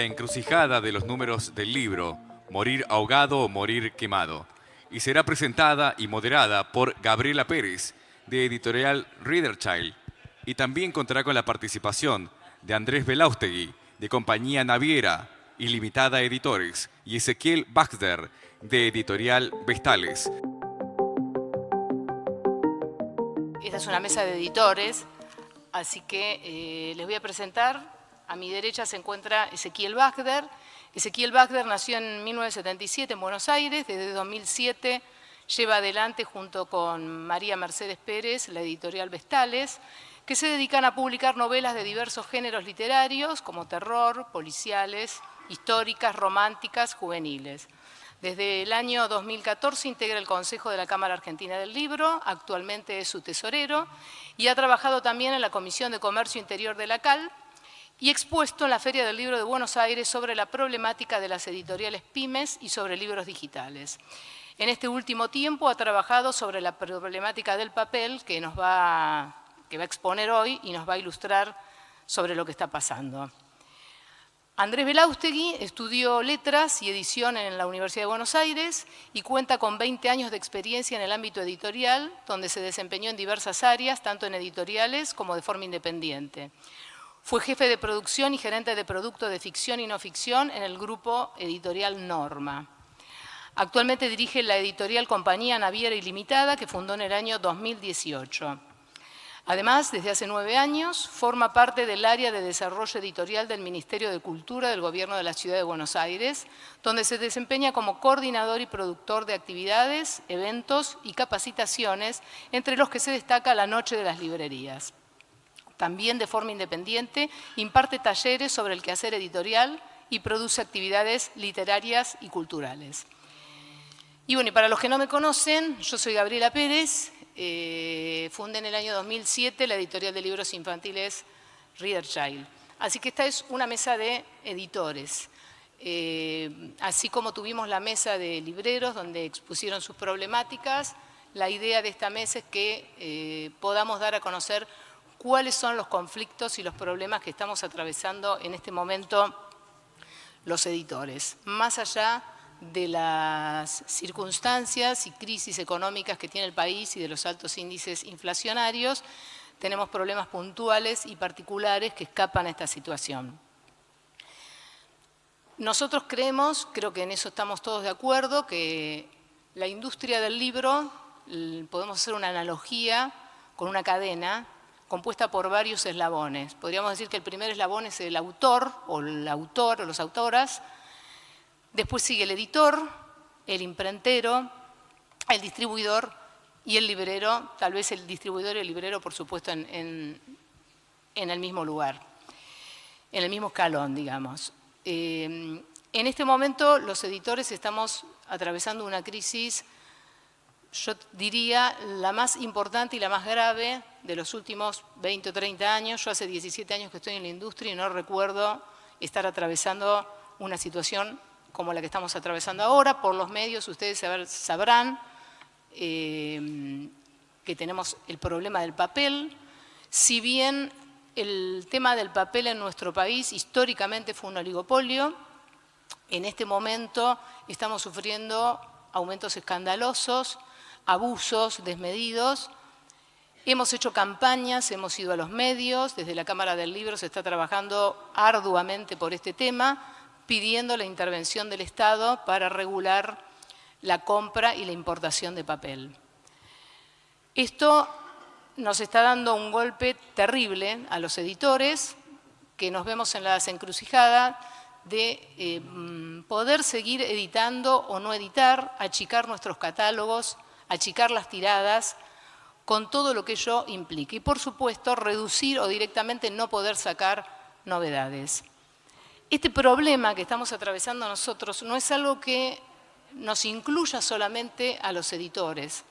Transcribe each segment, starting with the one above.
la encrucijada de los números del libro Morir ahogado o morir quemado, y será presentada y moderada por Gabriela Pérez, de editorial Readerchild, y también contará con la participación de Andrés Belaustegui, de Compañía Naviera y Limitada Editores, y Ezequiel Baxter, de editorial Vestales. Esta es una mesa de editores, así que les voy a presentar. A mi derecha se encuentra Ezequiel Baxter. Ezequiel Baxter nació en 1977 en Buenos Aires. Desde 2007 lleva adelante, junto con María Mercedes Pérez, la editorial Vestales, que se dedican a publicar novelas de diversos géneros literarios, como terror, policiales, históricas, románticas, juveniles. Desde el año 2014 integra el Consejo de la Cámara Argentina del Libro, actualmente es su tesorero, y ha trabajado también en la Comisión de Comercio Interior de la CAL y expuesto en la Feria del Libro de Buenos Aires sobre la problemática de las editoriales pymes y sobre libros digitales. En este último tiempo ha trabajado sobre la problemática del papel que va a exponer hoy y nos va a ilustrar sobre lo que está pasando. Andrés Belaustegui estudió Letras y Edición en la Universidad de Buenos Aires y cuenta con 20 años de experiencia en el ámbito editorial, donde se desempeñó en diversas áreas, tanto en editoriales como de forma independiente. Fue jefe de producción y gerente de producto de ficción y no ficción en el grupo editorial Norma. Actualmente dirige la editorial Compañía Naviera y Limitada, que fundó en el año 2018. Además, desde hace 9 años, forma parte del área de desarrollo editorial del Ministerio de Cultura del Gobierno de la Ciudad de Buenos Aires, donde se desempeña como coordinador y productor de actividades, eventos y capacitaciones, entre los que se destaca la Noche de las Librerías. También, de forma independiente, imparte talleres sobre el quehacer editorial y produce actividades literarias y culturales. Y bueno, y para los que no me conocen, yo soy Gabriela Pérez. Fundé en el año 2007 la editorial de libros infantiles Readerchild. Así que esta es una mesa de editores. Así como tuvimos la mesa de libreros donde expusieron sus problemáticas, la idea de esta mesa es que podamos dar a conocer cuáles son los conflictos y los problemas que estamos atravesando en este momento los editores, más allá de las circunstancias y crisis económicas que tiene el país y de los altos índices inflacionarios. Tenemos problemas puntuales y particulares que escapan a esta situación. Nosotros creemos, creo que en eso estamos todos de acuerdo, que la industria del libro, podemos hacer una analogía con una cadena compuesta por varios eslabones. Podríamos decir que el primer eslabón es el autor o las autoras. Después sigue el editor, el imprentero, el distribuidor y el librero, tal vez el distribuidor y el librero, por supuesto, en el mismo lugar, en el mismo escalón, digamos. En este momento los editores estamos atravesando una crisis, yo diría, la más importante y la más grave de los últimos 20 o 30 años. Yo hace 17 años que estoy en la industria y no recuerdo estar atravesando una situación como la que estamos atravesando ahora. Por los medios ustedes sabrán que tenemos el problema del papel. Si bien el tema del papel en nuestro país históricamente fue un oligopolio, en este momento estamos sufriendo aumentos escandalosos, abusos desmedidos. Hemos hecho campañas, hemos ido a los medios, desde la Cámara del Libro se está trabajando arduamente por este tema, pidiendo la intervención del Estado para regular la compra y la importación de papel. Esto nos está dando un golpe terrible a los editores, que nos vemos en la encrucijada de poder seguir editando o no editar, achicar nuestros catálogos, achicar las tiradas, con todo lo que ello implica. Y por supuesto, reducir o directamente no poder sacar novedades. Este problema que estamos atravesando nosotros no es algo que nos incluya solamente a los editores,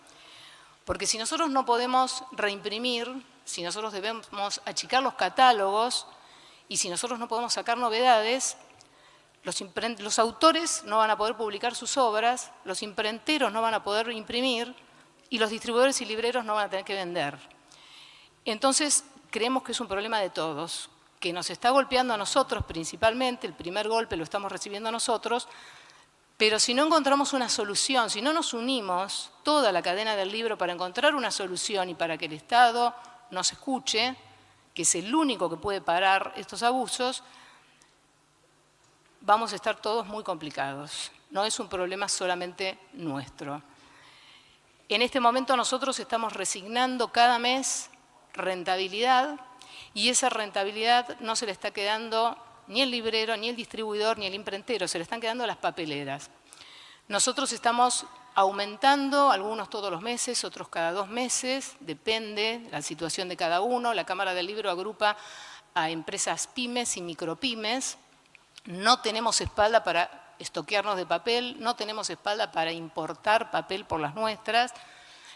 porque si nosotros no podemos reimprimir, si nosotros debemos achicar los catálogos y si nosotros no podemos sacar novedades, los autores no van a poder publicar sus obras, los imprenteros no van a poder imprimir y los distribuidores y libreros no van a tener que vender. Entonces, creemos que es un problema de todos. que nos está golpeando a nosotros principalmente, el primer golpe lo estamos recibiendo nosotros, pero si no encontramos una solución, si no nos unimos toda la cadena del libro para encontrar una solución y para que el Estado nos escuche, que es el único que puede parar estos abusos, vamos a estar todos muy complicados. No es un problema solamente nuestro. En este momento nosotros estamos resignando cada mes rentabilidad y esa rentabilidad no se le está quedando ni el librero, ni el distribuidor, ni el imprentero, se le están quedando las papeleras. Nosotros estamos aumentando, algunos todos los meses, otros cada 2 meses, depende de la situación de cada uno. La Cámara del Libro agrupa a empresas pymes y micropymes. No tenemos espalda para estoquearnos de papel, no tenemos espalda para importar papel por las nuestras.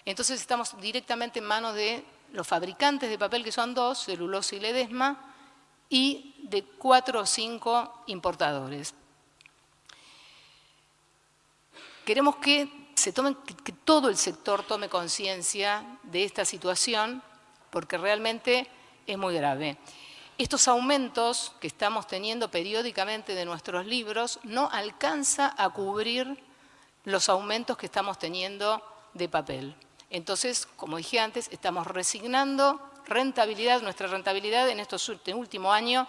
Entonces estamos directamente en manos de los fabricantes de papel, que son 2, Celulosa y Ledesma, y de 4 o 5 importadores. Queremos que todo el sector tome conciencia de esta situación, porque realmente es muy grave. Estos aumentos que estamos teniendo periódicamente de nuestros libros no alcanza a cubrir los aumentos que estamos teniendo de papel. Entonces, como dije antes, estamos resignando rentabilidad. Nuestra rentabilidad en este último año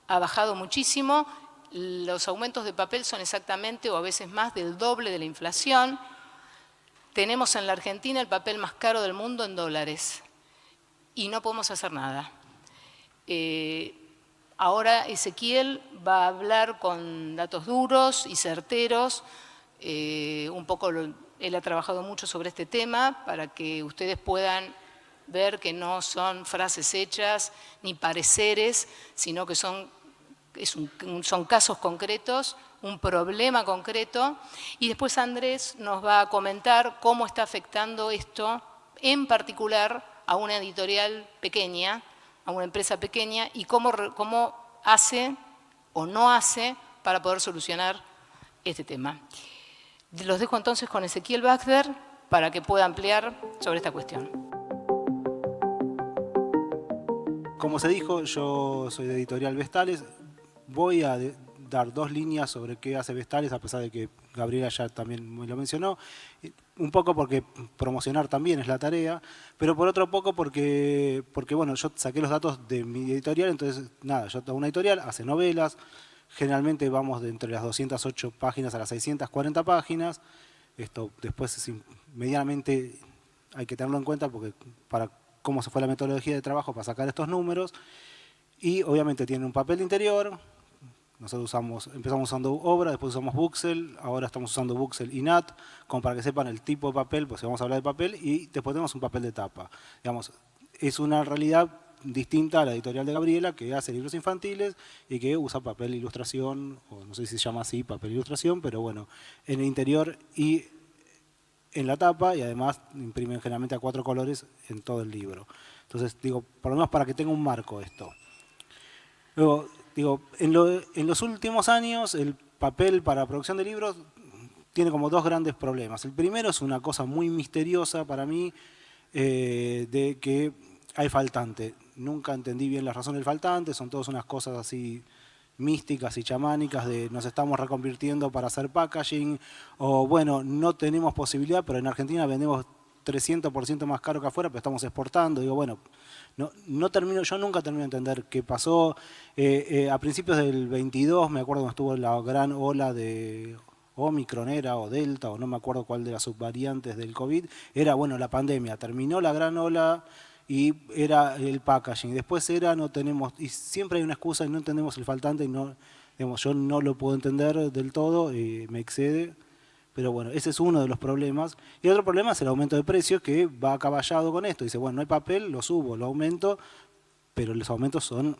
ha bajado muchísimo. Los aumentos de papel son exactamente o a veces más del doble de la inflación. Tenemos en la Argentina el papel más caro del mundo en dólares y no podemos hacer nada. Ahora Ezequiel va a hablar con datos duros y certeros. Un poco él ha trabajado mucho sobre este tema para que ustedes puedan ver que no son frases hechas ni pareceres, sino que son casos concretos, un problema concreto. Y después Andrés nos va a comentar cómo está afectando esto, en particular a una editorial pequeña, a una empresa pequeña, y cómo hace o no hace para poder solucionar este tema. Los dejo entonces con Ezequiel Bagder para que pueda ampliar sobre esta cuestión. Como se dijo, yo soy de Editorial Vestales. Voy a dar 2 líneas sobre qué hace Vestales, a pesar de que Gabriela ya también me lo mencionó. Un poco porque promocionar también es la tarea, pero por otro poco porque bueno, yo saqué los datos de mi editorial, entonces nada, yo tengo una editorial, hace novelas, generalmente vamos de entre las 208 páginas a las 640 páginas. Esto después es medianamente hay que tenerlo en cuenta porque para cómo se fue la metodología de trabajo para sacar estos números. Y obviamente tiene un papel interior. Nosotros empezamos usando Obra, después usamos Buxel, ahora estamos usando Buxel y Nat, como para que sepan el tipo de papel, pues vamos a hablar de papel, y después tenemos un papel de tapa. Digamos, es una realidad distinta a la editorial de Gabriela, que hace libros infantiles y que usa papel ilustración, o no sé si se llama así, papel ilustración, pero bueno, en el interior y en la tapa, y además imprimen generalmente a 4 colores en todo el libro. Entonces, digo, por lo menos para que tenga un marco esto. Luego, digo, en los últimos años el papel para producción de libros tiene como 2 grandes problemas. El primero es una cosa muy misteriosa para mí, de que hay faltante. Nunca entendí bien la razón del faltante, son todas unas cosas así místicas y chamánicas de nos estamos reconvirtiendo para hacer packaging, o bueno, no tenemos posibilidad, pero en Argentina vendemos 300% más caro que afuera, pero estamos exportando. Digo, bueno, yo nunca termino de entender qué pasó. A principios del 22, me acuerdo cuando estuvo la gran ola de Omicron o Delta, o no me acuerdo cuál de las subvariantes del COVID, era, bueno, la pandemia. Terminó la gran ola y era el packaging. Después no tenemos, y siempre hay una excusa y no entendemos el faltante, y no, digamos, yo no lo puedo entender del todo, me excede. Pero bueno, ese es uno de los problemas. Y otro problema es el aumento de precios, que va acaballado con esto. Dice, bueno, no hay papel, lo subo, lo aumento, pero los aumentos son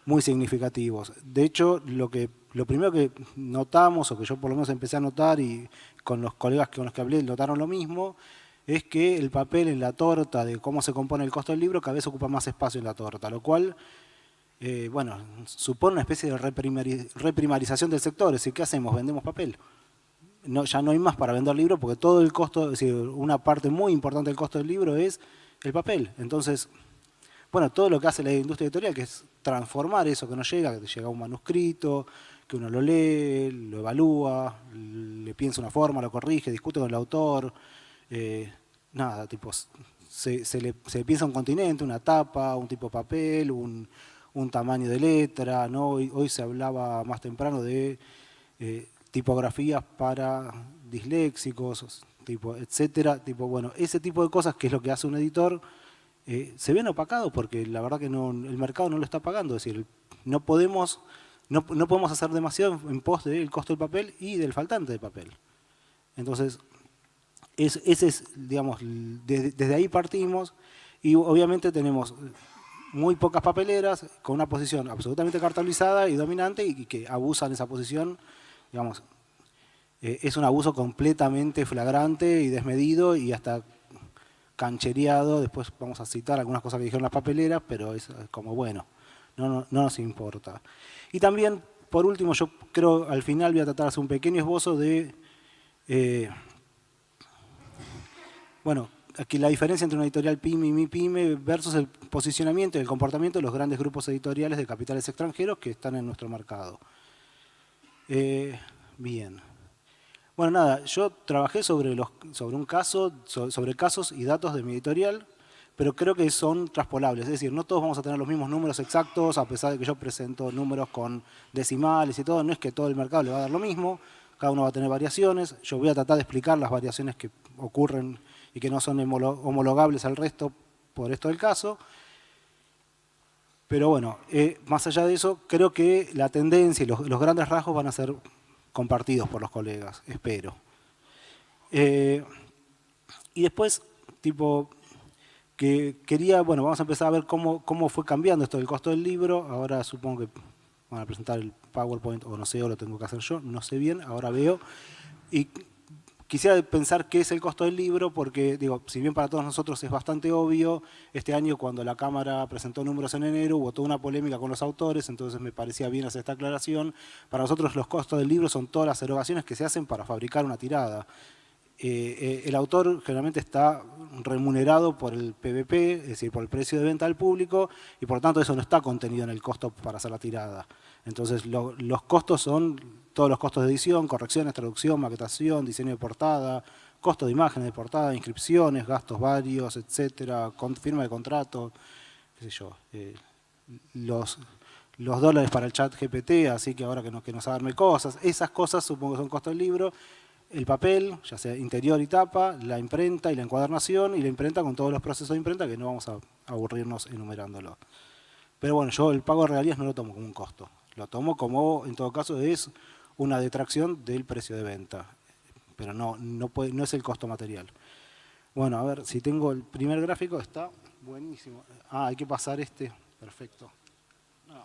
muy significativos. De hecho, lo primero que notamos, o que yo por lo menos empecé a notar, y con los colegas con los que hablé notaron lo mismo, es que el papel en la torta de cómo se compone el costo del libro cada vez ocupa más espacio en la torta, lo cual bueno, supone una especie de reprimarización del sector. Es decir, ¿qué hacemos? ¿Vendemos papel? No, ya no hay más para vender libros porque todo el costo, es decir, una parte muy importante del costo del libro es el papel. Entonces, bueno, todo lo que hace la industria editorial, que es transformar eso que nos llega, que te llega un manuscrito, que uno lo lee, lo evalúa, le piensa una forma, lo corrige, discute con el autor, nada, tipo, se piensa un continente, una tapa, un tipo de papel, un tamaño de letra, ¿no? Hoy se hablaba más temprano de tipografías para disléxicos, tipo, etcétera. Tipo, bueno, ese tipo de cosas, que es lo que hace un editor, se ven opacados porque la verdad que no, el mercado no lo está pagando. Es decir, no podemos hacer demasiado en pos del costo del papel y del faltante de papel. Entonces, ese es, digamos, desde ahí partimos, y obviamente tenemos muy pocas papeleras con una posición absolutamente cartelizada y dominante, y que abusan esa posición, digamos, es un abuso completamente flagrante y desmedido y hasta canchereado. Después vamos a citar algunas cosas que dijeron las papeleras, pero es como, bueno, no nos importa. Y también, por último, yo creo, al final voy a tratar de hacer un pequeño esbozo de, bueno, aquí la diferencia entre una editorial PYME y MIPYME versus el posicionamiento y el comportamiento de los grandes grupos editoriales de capitales extranjeros que están en nuestro mercado. Bien. Bueno, nada, yo trabajé sobre un caso, sobre casos y datos de mi editorial, pero creo que son traspolables. Es decir, no todos vamos a tener los mismos números exactos, a pesar de que yo presento números con decimales y todo. No es que todo el mercado le va a dar lo mismo, cada uno va a tener variaciones. Yo voy a tratar de explicar las variaciones que ocurren y que no son homologables al resto por esto del caso. Pero bueno, más allá de eso, creo que la tendencia y los grandes rasgos van a ser compartidos por los colegas, espero. Y después, tipo, que quería, bueno, vamos a empezar a ver cómo fue cambiando esto del costo del libro. Ahora supongo que van a presentar el PowerPoint, o no sé, o lo tengo que hacer yo, no sé bien, ahora veo. Y quisiera pensar qué es el costo del libro, porque, digo, si bien para todos nosotros es bastante obvio, este año cuando la Cámara presentó números en enero hubo toda una polémica con los autores, entonces me parecía bien hacer esta aclaración. Para nosotros los costos del libro son todas las erogaciones que se hacen para fabricar una tirada. El autor generalmente está remunerado por el PVP, es decir, por el precio de venta al público, y por lo tanto eso no está contenido en el costo para hacer la tirada. Entonces los costos son todos los costos de edición, correcciones, traducción, maquetación, diseño de portada, costo de imágenes de portada, inscripciones, gastos varios, etcétera, firma de contrato, qué sé yo, los dólares para el chat GPT, así que ahora que nos arme cosas, esas cosas supongo que son costos del libro. El papel, ya sea interior y tapa, la imprenta y la encuadernación, y la imprenta con todos los procesos de imprenta que no vamos a aburrirnos enumerándolo. Pero bueno, yo el pago de regalías no lo tomo como un costo, lo tomo como, en todo caso, es una detracción del precio de venta, pero no es el costo material. Bueno, a ver, si tengo el primer gráfico, está buenísimo. Ah, hay que pasar este, perfecto. No.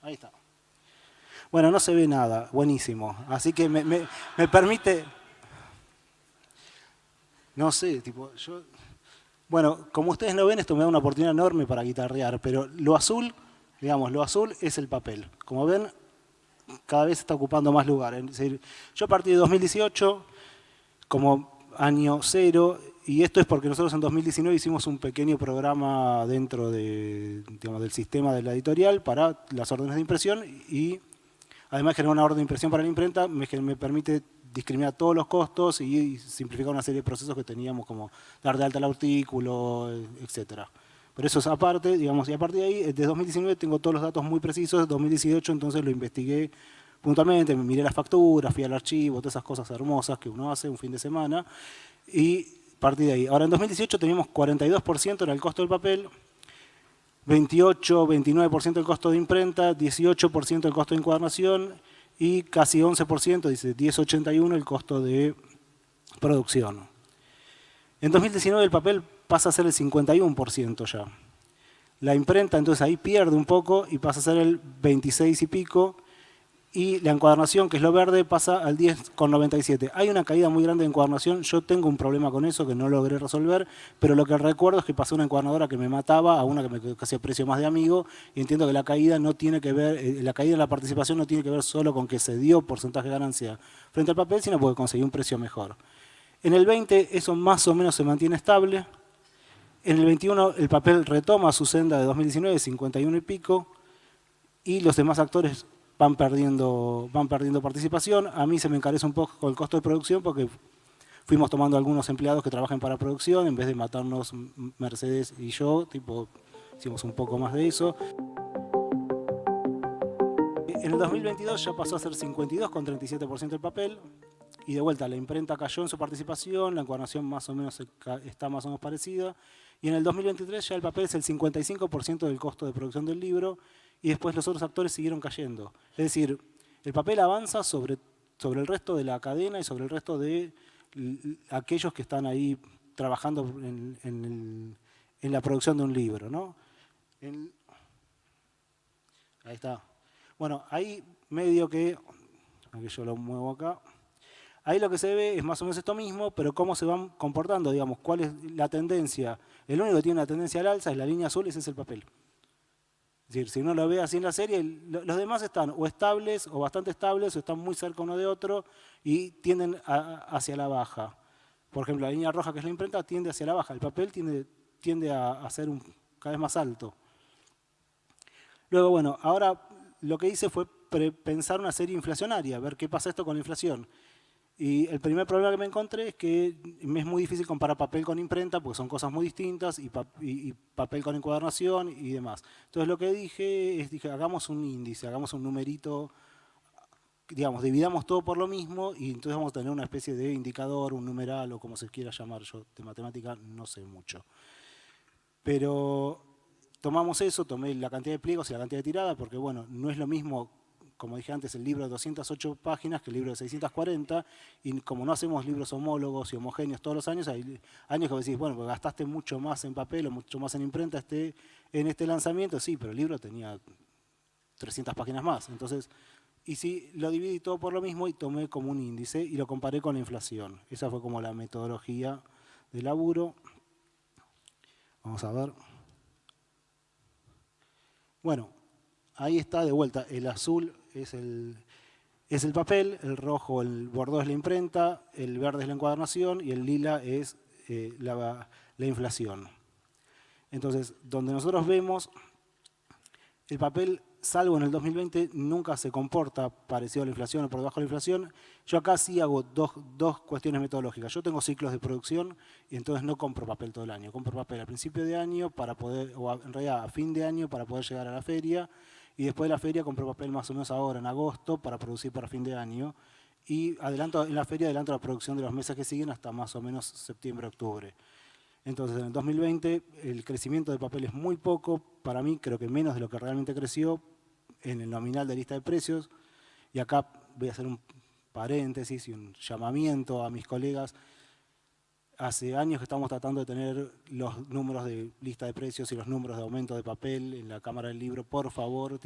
Ahí está. Bueno, no se ve nada, buenísimo. Así que me permite... No sé, tipo, yo... Bueno, como ustedes no ven, esto me da una oportunidad enorme para guitarrear, pero lo azul, digamos, lo azul es el papel. Como ven, cada vez está ocupando más lugar. Es decir, yo a partir de 2018, como año cero, y esto es porque nosotros en 2019 hicimos un pequeño programa dentro de, digamos, del sistema de la editorial para las órdenes de impresión, y además generar una orden de impresión para la imprenta me permite discriminar todos los costos y simplificar una serie de procesos que teníamos, como dar de alta el artículo, etcétera. Pero eso es aparte, digamos, y a partir de ahí, desde 2019 tengo todos los datos muy precisos. 2018 entonces lo investigué puntualmente, me miré las facturas, fui al archivo, todas esas cosas hermosas que uno hace un fin de semana, y a partir de ahí. Ahora en 2018 teníamos 42% en el costo del papel, 28, 29% el costo de imprenta, 18% el costo de encuadernación y casi 11%, dice 10,81 el costo de producción. En 2019 el papel pasa a ser el 51% ya. La imprenta entonces ahí pierde un poco y pasa a ser el 26 y pico, y la encuadernación, que es lo verde, pasa al 10,97. Hay una caída muy grande de encuadernación, yo tengo un problema con eso que no logré resolver, pero lo que recuerdo es que pasé una encuadernadora que me mataba a una que me hacía precio más de amigo, y entiendo que la caída no tiene que ver, la caída en la participación no tiene que ver solo con que se dio porcentaje de ganancia frente al papel, sino porque conseguí un precio mejor. En el 20 eso más o menos se mantiene estable. En el 21 el papel retoma su senda de 2019, 51 y pico, y los demás actores van perdiendo participación. A mí se me encarece un poco el costo de producción porque fuimos tomando algunos empleados que trabajan para producción, en vez de matarnos Mercedes y yo, tipo, hicimos un poco más de eso. En el 2022 ya pasó a ser 52,37% el papel, y de vuelta la imprenta cayó en su participación, la encuadernación más o menos está más o menos parecida, y en el 2023 ya el papel es el 55% del costo de producción del libro, y después los otros actores siguieron cayendo. Es decir, el papel avanza sobre el resto de la cadena y sobre el resto de aquellos que están ahí trabajando en la producción de un libro, ¿no? Ahí está. Bueno, ahí medio que, aquí yo lo muevo acá, ahí lo que se ve es más o menos esto mismo, pero cómo se van comportando, digamos, cuál es la tendencia. El único que tiene una tendencia al alza es la línea azul, ese es el papel. Es decir, si uno lo ve así en la serie, los demás están o estables o bastante estables o están muy cerca uno de otro y tienden hacia la baja. Por ejemplo, la línea roja, que es la imprenta, tiende hacia la baja. El papel tiende a ser cada vez más alto. Luego, bueno, ahora lo que hice fue pensar una serie inflacionaria, ver qué pasa esto con la inflación. Y el primer problema que me encontré es que me es muy difícil comparar papel con imprenta porque son cosas muy distintas y papel con encuadernación y demás. Entonces lo que dije, hagamos un índice, hagamos un numerito, digamos, dividamos todo por lo mismo y entonces vamos a tener una especie de indicador, un numeral o como se quiera llamar. Yo de matemática no sé mucho. Pero tomamos eso, tomé la cantidad de pliegos y la cantidad de tirada porque, bueno, no es lo mismo, como dije antes, el libro de 208 páginas que el libro de 640, y como no hacemos libros homólogos y homogéneos todos los años, hay años que decís, bueno, pues gastaste mucho más en papel o mucho más en imprenta en este lanzamiento, sí, pero el libro tenía 300 páginas más. Entonces, y sí, lo dividí todo por lo mismo y tomé como un índice y lo comparé con la inflación. Esa fue como la metodología de laburo. Vamos a ver. Bueno, ahí está de vuelta, el azul es el papel, el rojo, el bordó es la imprenta, el verde es la encuadernación y el lila es la inflación. Entonces, donde nosotros vemos, el papel, salvo en el 2020, nunca se comporta parecido a la inflación o por debajo de la inflación. Yo acá sí hago dos cuestiones metodológicas. Yo tengo ciclos de producción y entonces no compro papel todo el año. Compro papel a principio de año para poder, o en realidad a fin de año para poder llegar a la feria. Y después de la feria compro papel más o menos ahora, en agosto, para producir para fin de año. Y en la feria adelanto la producción de los meses que siguen hasta más o menos septiembre, octubre. Entonces, en el 2020 el crecimiento de papel es muy poco, para mí creo que menos de lo que realmente creció en el nominal de lista de precios. Y acá voy a hacer un paréntesis y un llamamiento a mis colegas. Hace años que estamos tratando de tener los números de lista de precios y los números de aumento de papel en la Cámara del Libro. Por favor,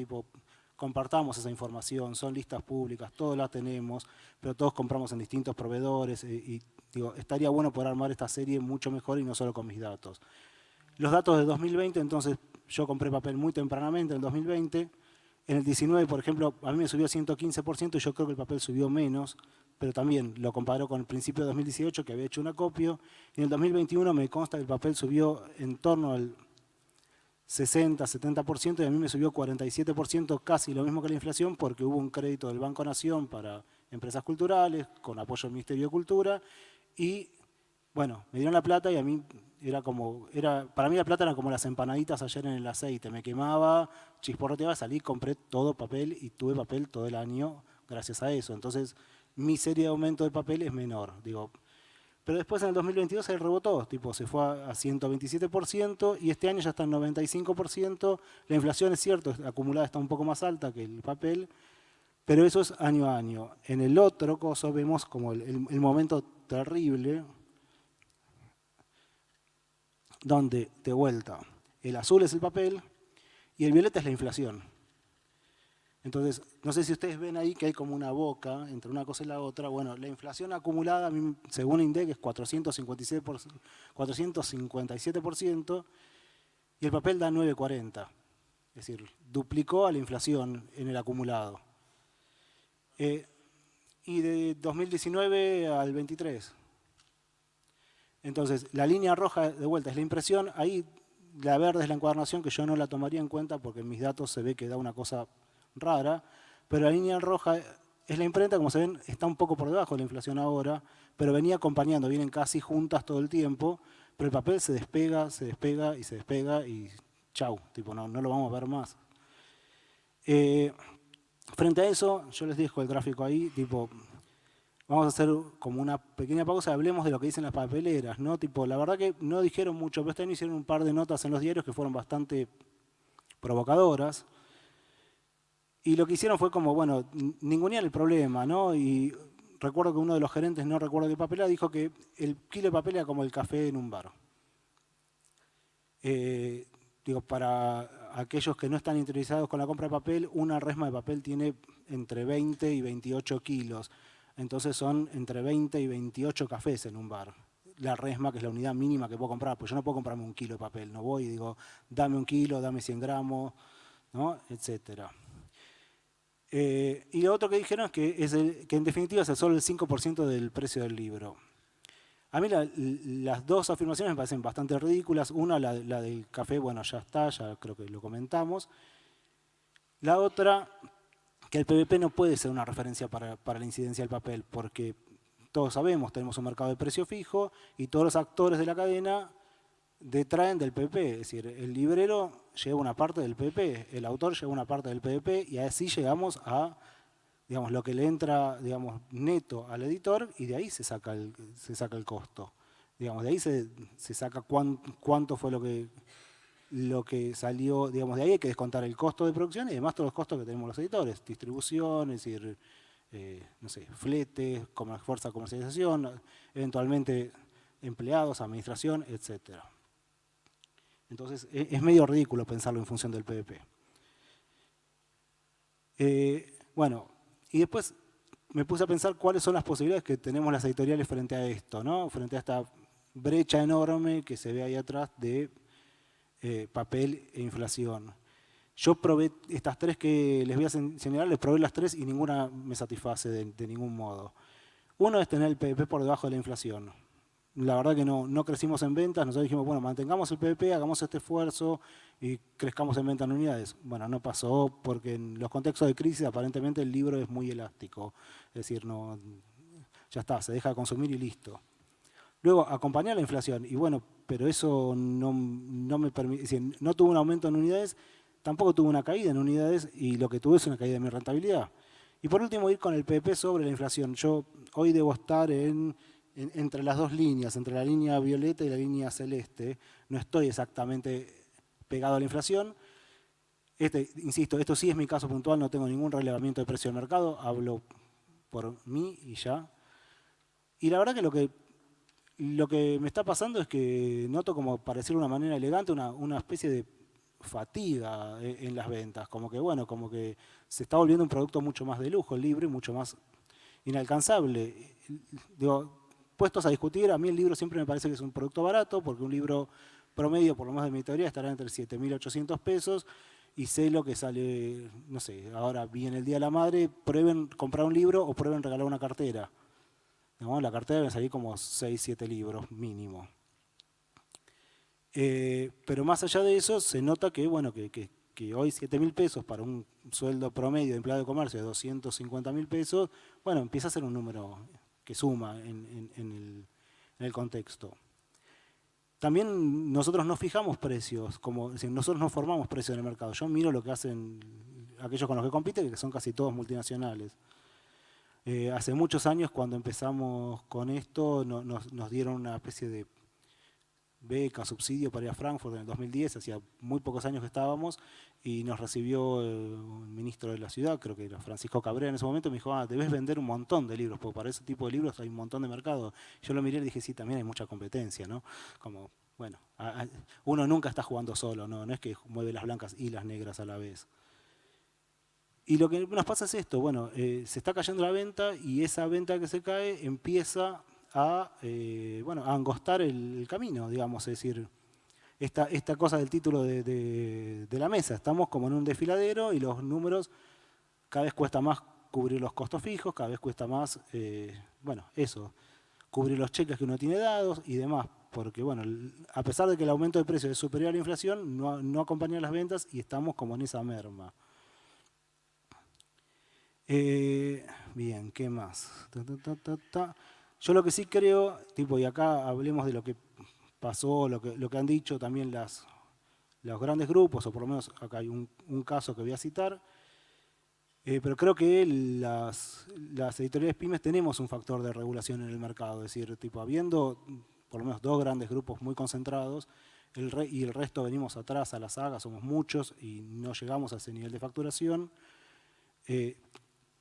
compartamos esa información, son listas públicas, todos las tenemos, pero todos compramos en distintos proveedores estaría bueno poder armar esta serie mucho mejor y no solo con mis datos. Los datos de 2020, entonces yo compré papel muy tempranamente en el 2020. En el 19, por ejemplo, a mí me subió 115% y yo creo que el papel subió menos, pero también lo comparo con el principio de 2018 que había hecho un acopio. Y en el 2021 me consta que el papel subió en torno al 60-70% y a mí me subió 47%, casi lo mismo que la inflación, porque hubo un crédito del Banco Nación para empresas culturales, con apoyo del Ministerio de Cultura, y bueno, me dieron la plata y a mí para mí la plata era como las empanaditas ayer en el aceite, me quemaba, chisporroteaba, salí, compré todo papel y tuve papel todo el año gracias a eso. Entonces, mi serie de aumento de papel es menor, pero después en el 2022 se rebotó, se fue a 127% y este año ya está en 95%. La inflación es cierto, acumulada está un poco más alta que el papel, pero eso es año a año. En el otro coso vemos como el momento terrible, donde de vuelta el azul es el papel y el violeta es la inflación. Entonces, no sé si ustedes ven ahí que hay como una boca entre una cosa y la otra. Bueno, la inflación acumulada, según INDEC, es 457% y el papel da 9,40%. Es decir, duplicó a la inflación en el acumulado. Y de 2019 al 23. Entonces, la línea roja de vuelta es la impresión, ahí la verde es la encuadernación, que yo no la tomaría en cuenta porque en mis datos se ve que da una cosa rara, pero la línea roja es la imprenta, como se ven, está un poco por debajo de la inflación ahora, pero venía acompañando, vienen casi juntas todo el tiempo, pero el papel se despega y se despega y chau, tipo, no lo vamos a ver más. Frente a eso, yo les dejo el gráfico ahí, tipo, vamos a hacer como una pequeña pausa y hablemos de lo que dicen las papeleras, ¿no? Tipo, la verdad que no dijeron mucho, pero este año hicieron un par de notas en los diarios que fueron bastante provocadoras. Y lo que hicieron fue como, bueno, ningunear el problema, ¿no? Y recuerdo que uno de los gerentes, no recuerdo qué papelera, dijo que el kilo de papel era como el café en un bar. Digo, para aquellos que no están interesados con la compra de papel, una resma de papel tiene entre 20 y 28 kilos. Entonces son entre 20 y 28 cafés en un bar. La resma, que es la unidad mínima que puedo comprar, pues yo no puedo comprarme un kilo de papel, no voy y digo, dame un kilo, dame 100 gramos, ¿no? Etcétera. Y lo otro que dijeron es que en definitiva es solo el 5% del precio del libro. A mí las dos afirmaciones me parecen bastante ridículas. Una, la del café, bueno, ya está, ya creo que lo comentamos. La otra, que el PVP no puede ser una referencia para la incidencia del papel, porque todos sabemos, tenemos un mercado de precio fijo y todos los actores de la cadena detraen del PVP. Es decir, el librero lleva una parte del PVP, el autor lleva una parte del PVP y así llegamos a, digamos, lo que le entra, digamos, neto al editor y de ahí se saca el costo. Digamos, de ahí se saca cuánto fue lo que salió, digamos, de ahí hay que descontar el costo de producción y además todos los costos que tenemos los editores, distribución, es decir, no sé, fletes, fuerza de comercialización, eventualmente empleados, administración, etcétera. Entonces es medio ridículo pensarlo en función del PVP. Bueno, y después me puse a pensar cuáles son las posibilidades que tenemos las editoriales frente a esto, ¿no? Frente a esta brecha enorme que se ve ahí atrás de papel e inflación. Yo probé estas tres que les voy a señalar, les probé las tres y ninguna me satisface de ningún modo. Uno es tener el PVP por debajo de la inflación. La verdad que no crecimos en ventas, nosotros dijimos, bueno, mantengamos el PVP, hagamos este esfuerzo y crezcamos en ventas en unidades. Bueno, no pasó porque en los contextos de crisis aparentemente el libro es muy elástico. Es decir, no, ya está, se deja de consumir y listo. Luego, acompañar la inflación. Y bueno, pero eso no me permite, es decir, no tuvo un aumento en unidades, tampoco tuvo una caída en unidades y lo que tuve es una caída de mi rentabilidad. Y por último, ir con el PVP sobre la inflación. Yo hoy debo estar entre las dos líneas, entre la línea violeta y la línea celeste. No estoy exactamente pegado a la inflación. Insisto, esto sí es mi caso puntual, no tengo ningún relevamiento de precio del mercado, hablo por mí y ya. Y la verdad que lo que me está pasando es que noto, como para decirlo de una manera elegante, una especie de fatiga en las ventas. Como que, bueno, como que se está volviendo un producto mucho más de lujo, libre, mucho más inalcanzable. Digo, puestos a discutir, a mí el libro siempre me parece que es un producto barato, porque un libro promedio, por lo menos de mi teoría, estará entre 7.800 pesos, y sé lo que sale, no sé, ahora viene el Día de la Madre, prueben comprar un libro o prueben regalar una cartera. ¿No? La cartera debe salir como 6, 7 libros mínimo. Pero más allá de eso, se nota que, bueno, que hoy 7.000 pesos para un sueldo promedio de empleado de comercio de 250.000 pesos, bueno, empieza a ser un número que suma en el contexto. También nosotros no fijamos precios, es decir, nosotros no formamos precios en el mercado. Yo miro lo que hacen aquellos con los que compiten, que son casi todos multinacionales. Hace muchos años, cuando empezamos con esto, nos dieron una especie de beca, subsidio para ir a Frankfurt en el 2010, hacía muy pocos años que estábamos, y nos recibió el ministro de la ciudad, creo que era Francisco Cabrera en ese momento, y me dijo, debes vender un montón de libros, porque para ese tipo de libros hay un montón de mercado. Yo lo miré y dije, sí, también hay mucha competencia, ¿no? Como, bueno, uno nunca está jugando solo, no es que mueve las blancas y las negras a la vez. Y lo que nos pasa es esto, bueno, se está cayendo la venta y esa venta que se cae empieza a angostar el camino, digamos, es decir, esta cosa del título de la mesa, estamos como en un desfiladero y los números, cada vez cuesta más cubrir los costos fijos, cada vez cuesta más, cubrir los cheques que uno tiene dados y demás, porque bueno, a pesar de que el aumento de precios es superior a la inflación, no acompaña las ventas y estamos como en esa merma. Bien, ¿qué más? Yo lo que sí creo, y acá hablemos de lo que pasó, lo que han dicho también los grandes grupos, o por lo menos acá hay un caso que voy a citar, pero creo que las editoriales pymes tenemos un factor de regulación en el mercado, es decir, habiendo por lo menos 2 grandes grupos muy concentrados, y el resto venimos atrás a la saga, somos muchos y no llegamos a ese nivel de facturación,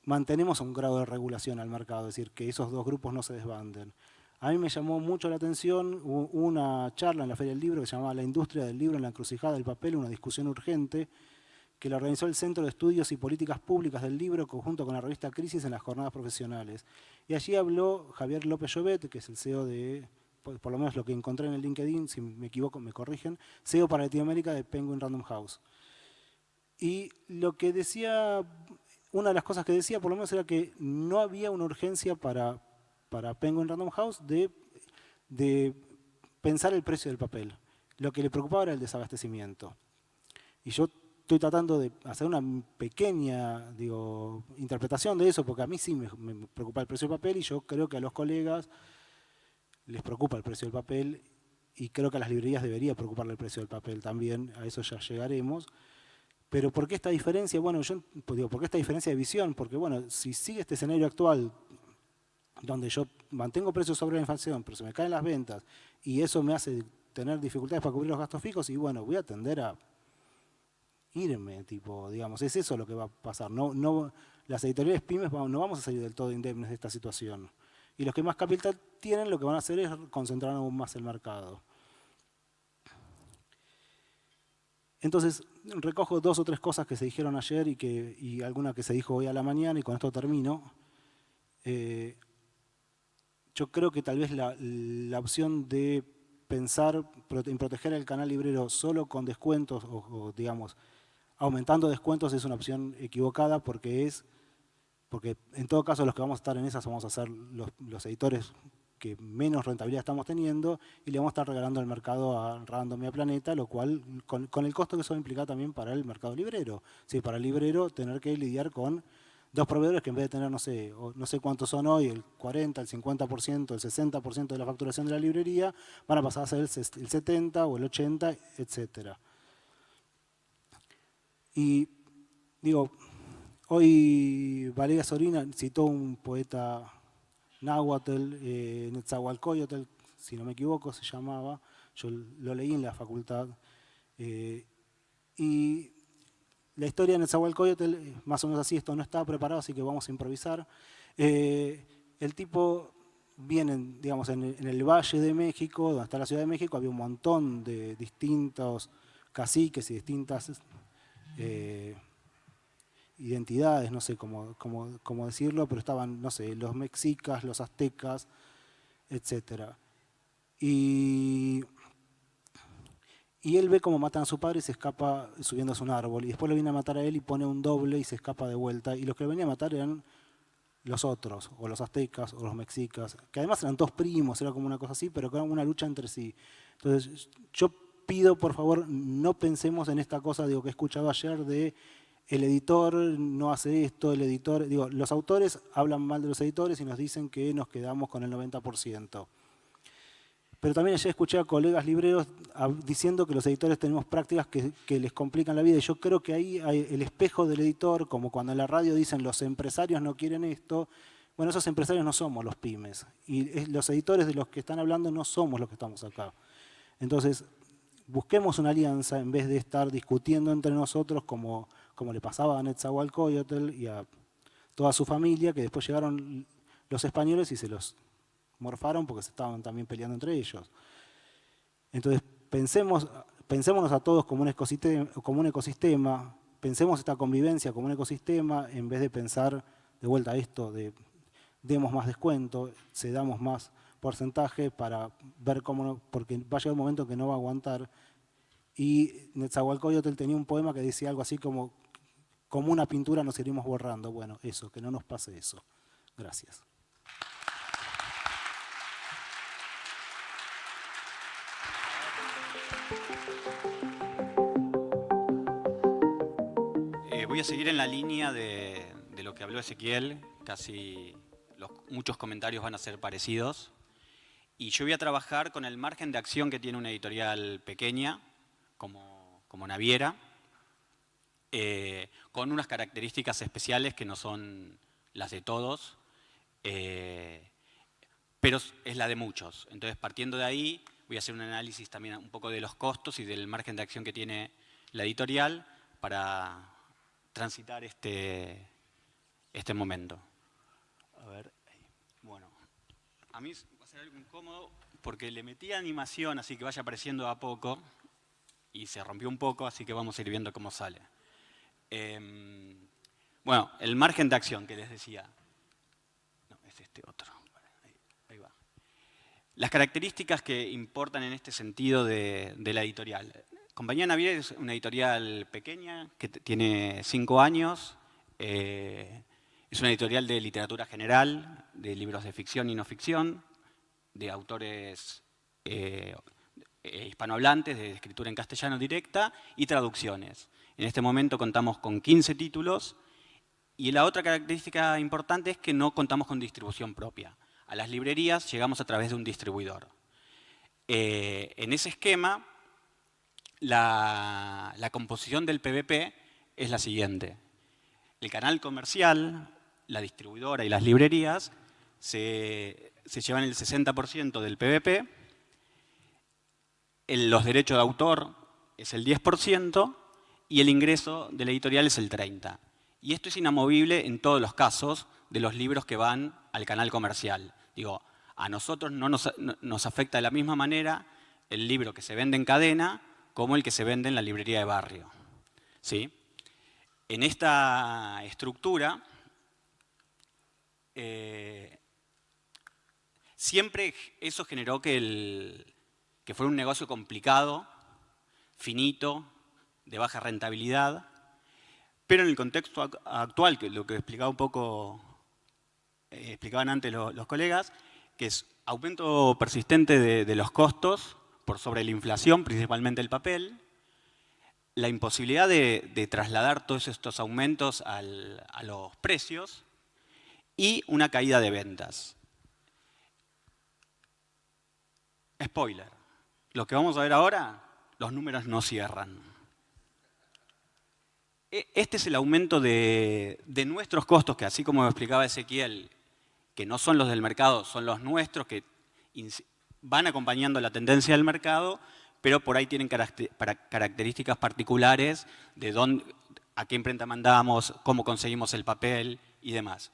mantenemos un grado de regulación al mercado, es decir, que esos 2 grupos no se desbanden. A mí me llamó mucho la atención una charla en la Feria del Libro que se llamaba La industria del libro en la encrucijada del papel, una discusión urgente, que la organizó el Centro de Estudios y Políticas Públicas del Libro, conjunto con la revista Crisis en las jornadas profesionales. Y allí habló Javier López Llobet, que es el CEO de, por lo menos lo que encontré en el LinkedIn, si me equivoco me corrigen, CEO para Latinoamérica de Penguin Random House. Y lo que decía, una de las cosas que decía por lo menos era que no había una urgencia para Penguin Random House de pensar el precio del papel. Lo que le preocupaba era el desabastecimiento. Y yo estoy tratando de hacer una pequeña interpretación de eso, porque a mí sí me preocupa el precio del papel y yo creo que a los colegas les preocupa el precio del papel y creo que a las librerías debería preocuparle el precio del papel también, a eso ya llegaremos. Pero ¿por qué esta diferencia? Bueno, yo digo, ¿por qué esta diferencia de visión? Porque bueno, si sigue este escenario actual donde yo mantengo precios sobre la inflación, pero se me caen las ventas y eso me hace tener dificultades para cubrir los gastos fijos y bueno, voy a tender a irme, digamos, es eso lo que va a pasar. Las editoriales pymes no vamos a salir del todo indemnes de esta situación. Y los que más capital tienen lo que van a hacer es concentrar aún más el mercado. Entonces, recojo 2 o 3 cosas que se dijeron ayer y alguna que se dijo hoy a la mañana y con esto termino. Yo creo que tal vez la opción de pensar en proteger el canal librero solo con descuentos o digamos, aumentando descuentos es una opción equivocada porque en todo caso los que vamos a estar en esas vamos a ser los editores que menos rentabilidad estamos teniendo y le vamos a estar regalando al mercado a Random y a Planeta, lo cual con el costo que eso implica también para el mercado librero. Sí, para el librero tener que lidiar con 2 proveedores que en vez de tener, no sé cuántos son hoy, el 40, el 50%, el 60% de la facturación de la librería, van a pasar a ser el 70 o el 80, etcétera. Y digo, hoy Valeria Sorina citó un poeta náhuatl, Netzahualcóyotl, si no me equivoco se llamaba, yo lo leí en la facultad, y la historia de Netzahualcóyotl, más o menos así, esto no estaba preparado, así que vamos a improvisar. El tipo viene, digamos, en el Valle de México, donde está la Ciudad de México, había un montón de distintos caciques y distintas identidades, no sé cómo decirlo, pero estaban, no sé, los mexicas, los aztecas, etc. Y él ve cómo matan a su padre y se escapa subiéndose a un árbol. Y después lo viene a matar a él y pone un doble y se escapa de vuelta. Y los que lo venían a matar eran los otros, o los aztecas, o los mexicas, que además eran 2 primos, era como una cosa así, pero que era una lucha entre sí. Entonces, yo pido, por favor, no pensemos en esta cosa que he escuchado ayer de el editor no hace esto, el editor... los autores hablan mal de los editores y nos dicen que nos quedamos con el 90%. Pero también ayer escuché a colegas libreros diciendo que los editores tenemos prácticas que les complican la vida. Y yo creo que ahí hay el espejo del editor, como cuando en la radio dicen los empresarios no quieren esto. Bueno, esos empresarios no somos los pymes. Y los editores de los que están hablando no somos los que estamos acá. Entonces, busquemos una alianza en vez de estar discutiendo entre nosotros como le pasaba a Netzahualcóyotl y a toda su familia, que después llegaron los españoles y se los morfaron porque se estaban también peleando entre ellos. Entonces, pensémonos a todos como un ecosistema, pensemos esta convivencia como un ecosistema, en vez de pensar de vuelta a esto de demos más descuento, cedamos más porcentaje para ver cómo, porque va a llegar un momento que no va a aguantar. Y Netzahualcóyotl tenía un poema que decía algo así como una pintura nos iremos borrando. Bueno, eso, que no nos pase eso. Gracias. Voy a seguir en la línea de lo que habló Ezequiel, muchos comentarios van a ser parecidos. Y yo voy a trabajar con el margen de acción que tiene una editorial pequeña, como Naviera, con unas características especiales que no son las de todos, pero es la de muchos. Entonces, partiendo de ahí, voy a hacer un análisis también un poco de los costos y del margen de acción que tiene la editorial para transitar este momento. A ver, bueno, a mí va a ser algo incómodo porque le metí animación, así que vaya apareciendo a poco, y se rompió un poco, así que vamos a ir viendo cómo sale. Bueno, el margen de acción que les decía. No, es este otro. Ahí va. Las características que importan en este sentido de la editorial. Compañía Naviera es una editorial pequeña que tiene 5 años. Es una editorial de literatura general, de libros de ficción y no ficción, de autores hispanohablantes, de escritura en castellano directa y traducciones. En este momento contamos con 15 títulos y la otra característica importante es que no contamos con distribución propia. A las librerías llegamos a través de un distribuidor. En ese esquema, la composición del PVP es la siguiente. El canal comercial, la distribuidora y las librerías se llevan el 60% del PVP, los derechos de autor es el 10% y el ingreso de la editorial es el 30%. Y esto es inamovible en todos los casos de los libros que van al canal comercial. Digo, a nosotros no nos afecta de la misma manera el libro que se vende en cadena como el que se vende en la librería de barrio. ¿Sí? En esta estructura, siempre eso generó que fuera un negocio complicado, finito, de baja rentabilidad, pero en el contexto actual, que lo que explicaba un poco, explicaban antes los colegas, que es aumento persistente de los costos por sobre la inflación, principalmente el papel, la imposibilidad de trasladar todos estos aumentos a los precios y una caída de ventas. Spoiler, lo que vamos a ver ahora, los números no cierran. Este es el aumento de nuestros costos, que así como explicaba Ezequiel, que no son los del mercado, son los nuestros, que van acompañando la tendencia del mercado, pero por ahí tienen características particulares de a qué imprenta mandamos, cómo conseguimos el papel y demás.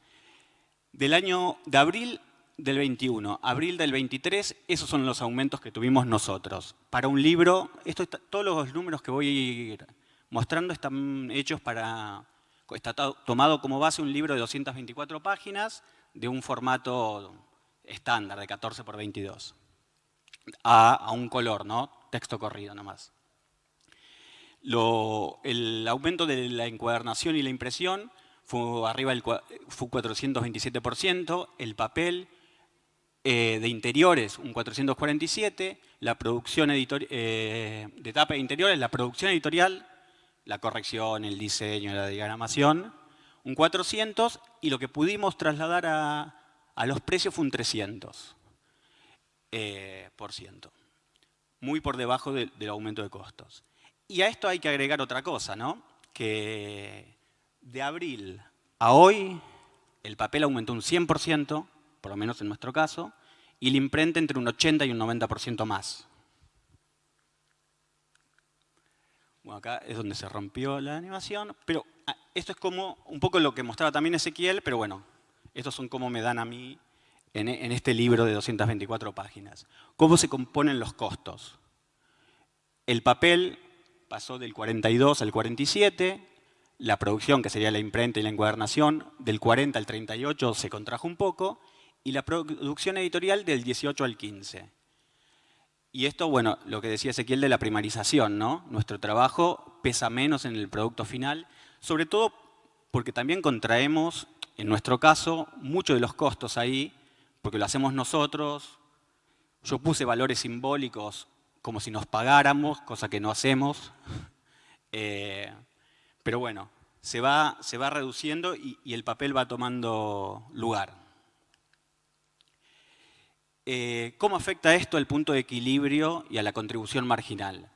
De abril del 21 a abril del 23, esos son los aumentos que tuvimos nosotros. Para un libro, todos los números que voy a ir mostrando están hechos está tomado como base un libro de 224 páginas de un formato estándar de 14 por 22 a un color, ¿no? Texto corrido nomás. El aumento de la encuadernación y la impresión fue 427%, el papel de interiores un 447%, la producción de tapa de interiores, la producción editorial, la corrección, el diseño, la diagramación, un 400%, y lo que pudimos trasladar a los precios fue un 300%. Muy por debajo del aumento de costos. Y a esto hay que agregar otra cosa, ¿no? Que de abril a hoy el papel aumentó un 100%, por lo menos en nuestro caso, y la imprenta entre un 80 y un 90% más. Bueno, acá es donde se rompió la animación, pero esto es como un poco lo que mostraba también Ezequiel, pero bueno, estos son como me dan a mí en este libro de 224 páginas. ¿Cómo se componen los costos? El papel pasó del 42 al 47, la producción, que sería la imprenta y la encuadernación, del 40 al 38 se contrajo un poco, y la producción editorial del 18 al 15. Y esto, bueno, lo que decía Ezequiel de la primarización, ¿no? Nuestro trabajo pesa menos en el producto final, sobre todo porque también contraemos, en nuestro caso, muchos de los costos ahí, porque lo hacemos nosotros. Yo puse valores simbólicos como si nos pagáramos, cosa que no hacemos. Pero bueno, se va reduciendo y el papel va tomando lugar. ¿Cómo afecta esto al punto de equilibrio y a la contribución marginal?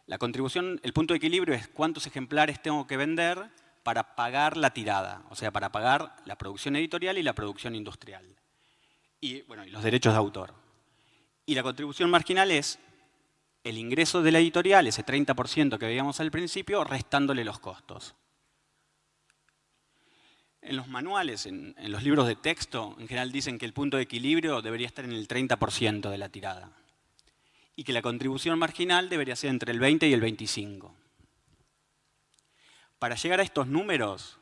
El punto de equilibrio es cuántos ejemplares tengo que vender para pagar la tirada, o sea, para pagar la producción editorial y la producción industrial. Y, bueno, y los derechos de autor. Y la contribución marginal es el ingreso de la editorial, ese 30% que veíamos al principio, restándole los costos. En los manuales, en los libros de texto, en general dicen que el punto de equilibrio debería estar en el 30% de la tirada. Y que la contribución marginal debería ser entre el 20 y el 25. Para llegar a estos números,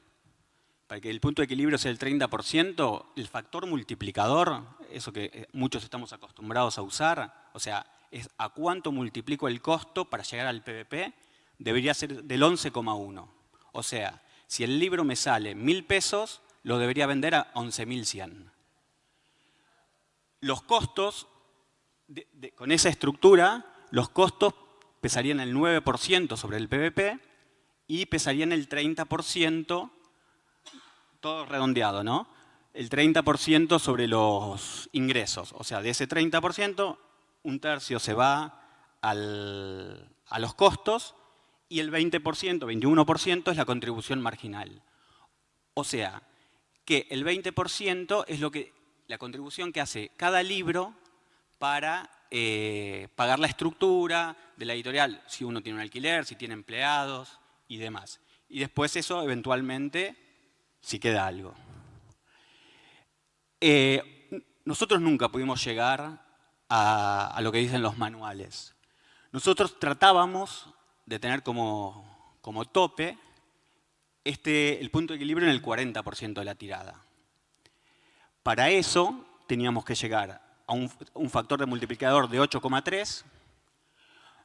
para que el punto de equilibrio sea el 30%, el factor multiplicador, eso que muchos estamos acostumbrados a usar, o sea, es a cuánto multiplico el costo para llegar al PVP, debería ser del 11,1. O sea, si el libro me sale 1.000 pesos, lo debería vender a 11.100. Los costos, con esa estructura, los costos pesarían el 9% sobre el PVP y pesarían el 30%, todo redondeado, ¿no? El 30% sobre los ingresos. O sea, de ese 30%, un tercio se va a los costos y el 20%, 21% es la contribución marginal. O sea, que el 20% es la contribución que hace cada libro para pagar la estructura de la editorial, si uno tiene un alquiler, si tiene empleados y demás. Y después eso, eventualmente, si queda algo. Nosotros nunca pudimos llegar a lo que dicen los manuales. Nosotros tratábamos de tener como tope el punto de equilibrio en el 40% de la tirada. Para eso teníamos que llegar a un factor de multiplicador de 8,3,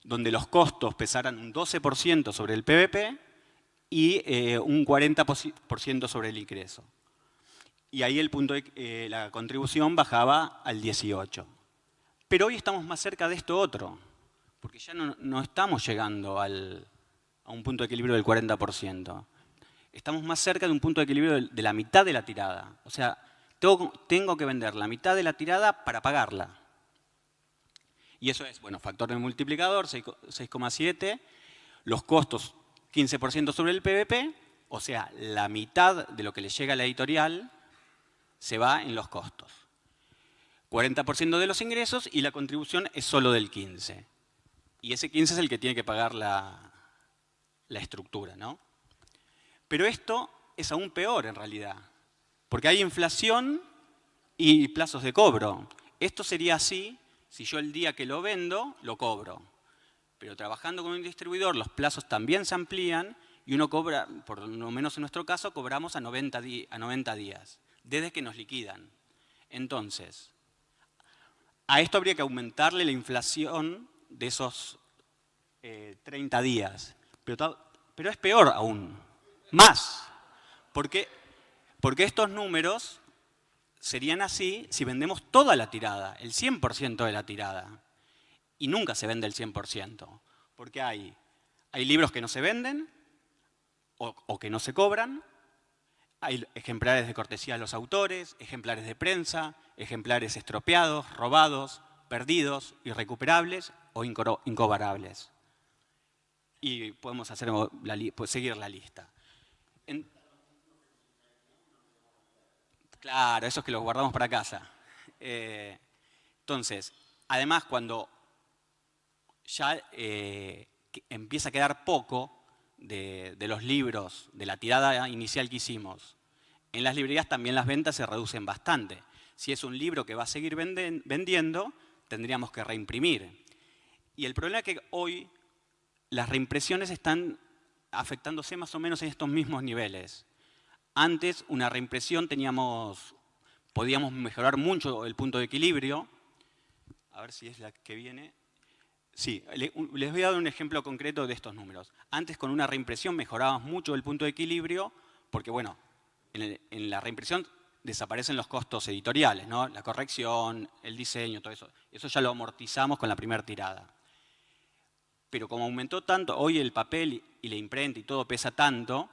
donde los costos pesaran un 12% sobre el PVP y un 40% sobre el ingreso. Y ahí la contribución bajaba al 18%. Pero hoy estamos más cerca de esto otro, porque ya no estamos llegando a un punto de equilibrio del 40%. Estamos más cerca de un punto de equilibrio de la mitad de la tirada. O sea, tengo que vender la mitad de la tirada para pagarla. Y eso es, bueno, factor de multiplicador, 6,7. Los costos, 15% sobre el PVP. O sea, la mitad de lo que le llega a la editorial se va en los costos. 40% de los ingresos y la contribución es solo del 15%. Y ese 15% es el que tiene que pagar la estructura, ¿no? Pero esto es aún peor en realidad, porque hay inflación y plazos de cobro. Esto sería así si yo el día que lo vendo, lo cobro. Pero trabajando con un distribuidor, los plazos también se amplían y uno cobra, por lo menos en nuestro caso, cobramos a 90 días, desde que nos liquidan. Entonces, a esto habría que aumentarle la inflación de esos 30 días. Pero es peor aún, más. Porque estos números serían así si vendemos toda la tirada, el 100% de la tirada. Y nunca se vende el 100%. Porque hay libros que no se venden o que no se cobran. Hay ejemplares de cortesía a los autores, ejemplares de prensa, ejemplares estropeados, robados, perdidos, irrecuperables o incobrables. Y podemos seguir la lista. Claro, eso es que los guardamos para casa. Entonces, además, cuando ya empieza a quedar poco de los libros, de la tirada inicial que hicimos, en las librerías también las ventas se reducen bastante. Si es un libro que va a seguir vendiendo, tendríamos que reimprimir. Y el problema es que hoy las reimpresiones están afectándose más o menos en estos mismos niveles. Antes, una reimpresión podíamos mejorar mucho el punto de equilibrio. A ver si es la que viene. Sí, les voy a dar un ejemplo concreto de estos números. Antes, con una reimpresión mejorábamos mucho el punto de equilibrio porque, bueno, en la reimpresión desaparecen los costos editoriales, ¿no? La corrección, el diseño, todo eso. Eso ya lo amortizamos con la primera tirada. Pero como aumentó tanto, hoy el papel y la imprenta y todo pesa tanto,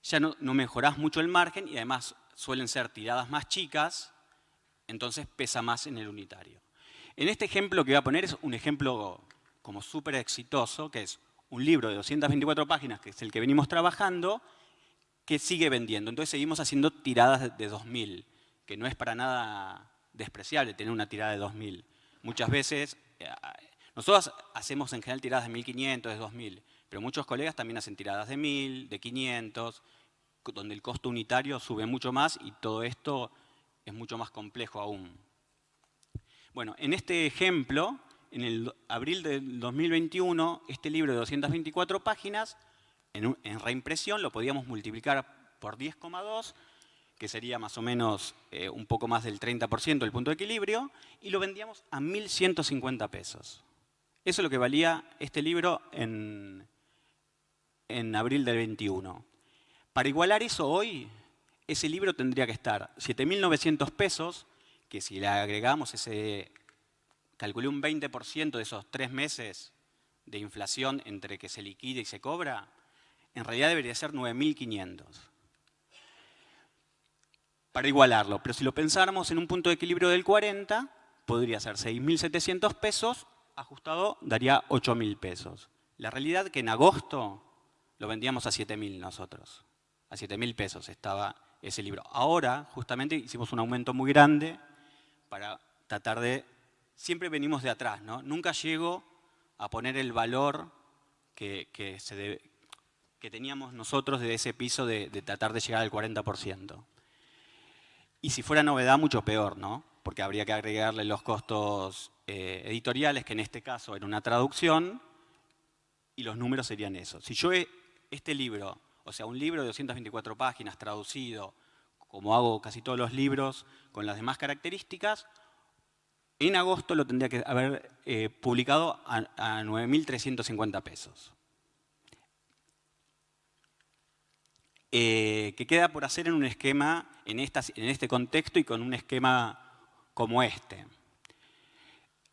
ya no mejorás mucho el margen y además suelen ser tiradas más chicas, entonces pesa más en el unitario. En este ejemplo que voy a poner es un ejemplo como súper exitoso, que es un libro de 224 páginas, que es el que venimos trabajando, que sigue vendiendo. Entonces seguimos haciendo tiradas de 2000, que no es para nada despreciable tener una tirada de 2000. Muchas veces, nosotros hacemos en general tiradas de 1500, de 2000, pero muchos colegas también hacen tiradas de 1000, de 500, donde el costo unitario sube mucho más y todo esto es mucho más complejo aún. Bueno, en este ejemplo, en el abril del 2021, este libro de 224 páginas, en reimpresión lo podíamos multiplicar por 10,2, que sería más o menos un poco más del 30% del punto de equilibrio, y lo vendíamos a 1.150 pesos. Eso es lo que valía este libro en abril del 21. Para igualar eso hoy, ese libro tendría que estar 7.900 pesos, que si le agregamos calculé un 20% de esos 3 meses de inflación entre que se liquida y se cobra, en realidad debería ser 9.500. Para igualarlo, pero si lo pensáramos en un punto de equilibrio del 40, podría ser 6.700 pesos, ajustado daría 8.000 pesos. La realidad es que en agosto lo vendíamos a 7.000 nosotros. A 7.000 pesos estaba ese libro. Ahora, justamente, hicimos un aumento muy grande para tratar de... Siempre venimos de atrás, ¿no? Nunca llego a poner el valor que teníamos nosotros de ese piso de tratar de llegar al 40%. Y si fuera novedad, mucho peor, ¿no? Porque habría que agregarle los costos editoriales, que en este caso era una traducción, y los números serían esos. Si yo este libro, o sea, un libro de 224 páginas traducido, como hago casi todos los libros, con las demás características, en agosto lo tendría que haber publicado a 9.350 pesos. Que queda por hacer en un esquema, en este contexto y con un esquema como este.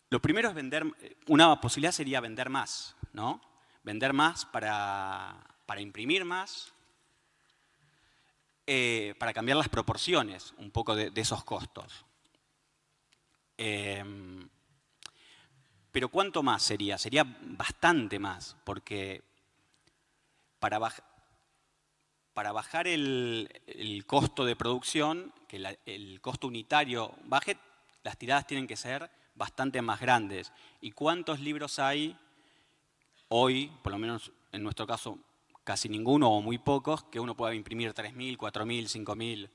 Lo primero es vender, una posibilidad sería vender más, ¿no? Vender más para imprimir más, para cambiar las proporciones un poco de esos costos. Pero ¿cuánto más sería? Sería bastante más, porque para bajar el costo de producción, que el costo unitario baje, las tiradas tienen que ser bastante más grandes. ¿Y cuántos libros hay hoy, por lo menos en nuestro caso, casi ninguno o muy pocos, que uno pueda imprimir 3.000, 4.000, 5.000,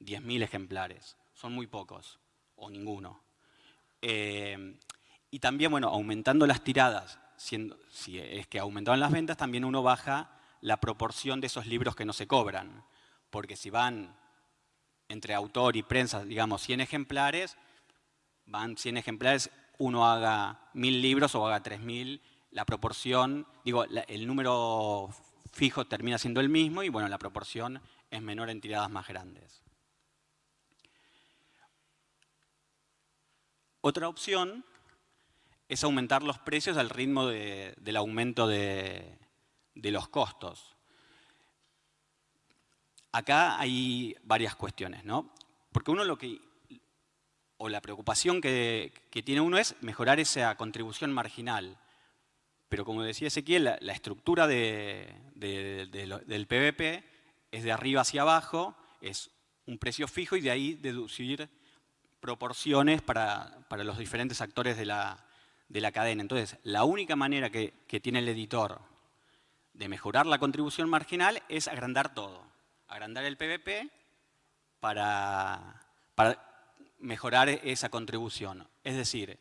10.000 ejemplares? Son muy pocos, o ninguno. Y también, bueno, aumentando las tiradas, si es que aumentaban las ventas, también uno baja la proporción de esos libros que no se cobran. Porque si van entre autor y prensa, digamos, 100 ejemplares, van 100 ejemplares, uno haga 1.000 libros o haga 3.000, la proporción, digo, el número fijo termina siendo el mismo y, bueno, la proporción es menor en tiradas más grandes. Otra opción es aumentar los precios al ritmo del aumento de los costos. Acá hay varias cuestiones, ¿no? Porque uno la preocupación que tiene uno es mejorar esa contribución marginal. Pero como decía Ezequiel, la estructura del PVP es de arriba hacia abajo, es un precio fijo y de ahí deducir proporciones para los diferentes actores de la cadena. Entonces, la única manera que tiene el editor de mejorar la contribución marginal es agrandar todo. Agrandar el PVP para mejorar esa contribución. Es decir,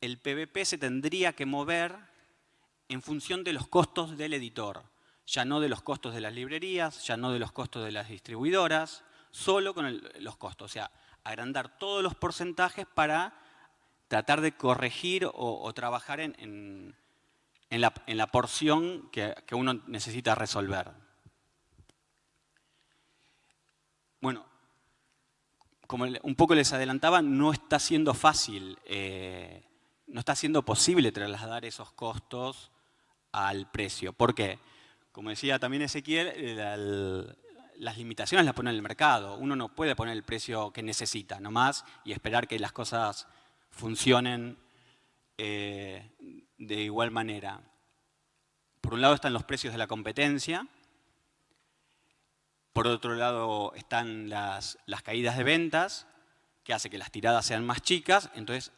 el PVP se tendría que mover en función de los costos del editor, ya no de los costos de las librerías, ya no de los costos de las distribuidoras, solo con los costos. O sea, agrandar todos los porcentajes para tratar de corregir o trabajar en la porción que uno necesita resolver. Bueno, como un poco les adelantaba, no está siendo fácil, no está siendo posible trasladar esos costos al precio. ¿Por qué? como decía también Ezequiel, las limitaciones las pone el mercado. Uno no puede poner el precio que necesita nomás y esperar que las cosas funcionen de igual manera. Por un lado están los precios de la competencia, por otro lado están las caídas de ventas, que hace que las tiradas sean más chicas, entonces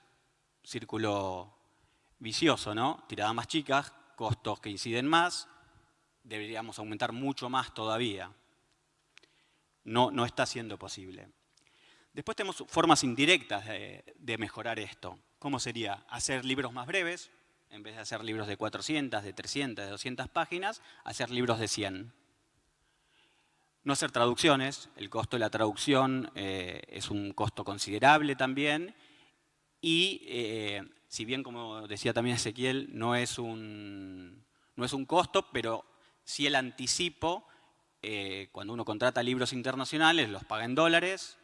círculo vicioso, ¿no? Tiradas más chicas, costos que inciden más, deberíamos aumentar mucho más todavía. No está siendo posible. Después tenemos formas indirectas de mejorar esto. ¿Cómo sería? Hacer libros más breves, en vez de hacer libros de 400, de 300, de 200 páginas, hacer libros de 100. No hacer traducciones, el costo de la traducción es un costo considerable también. Y si bien, como decía también Ezequiel, no es un costo, pero sí el anticipo, cuando uno contrata libros internacionales, los paga en dólares,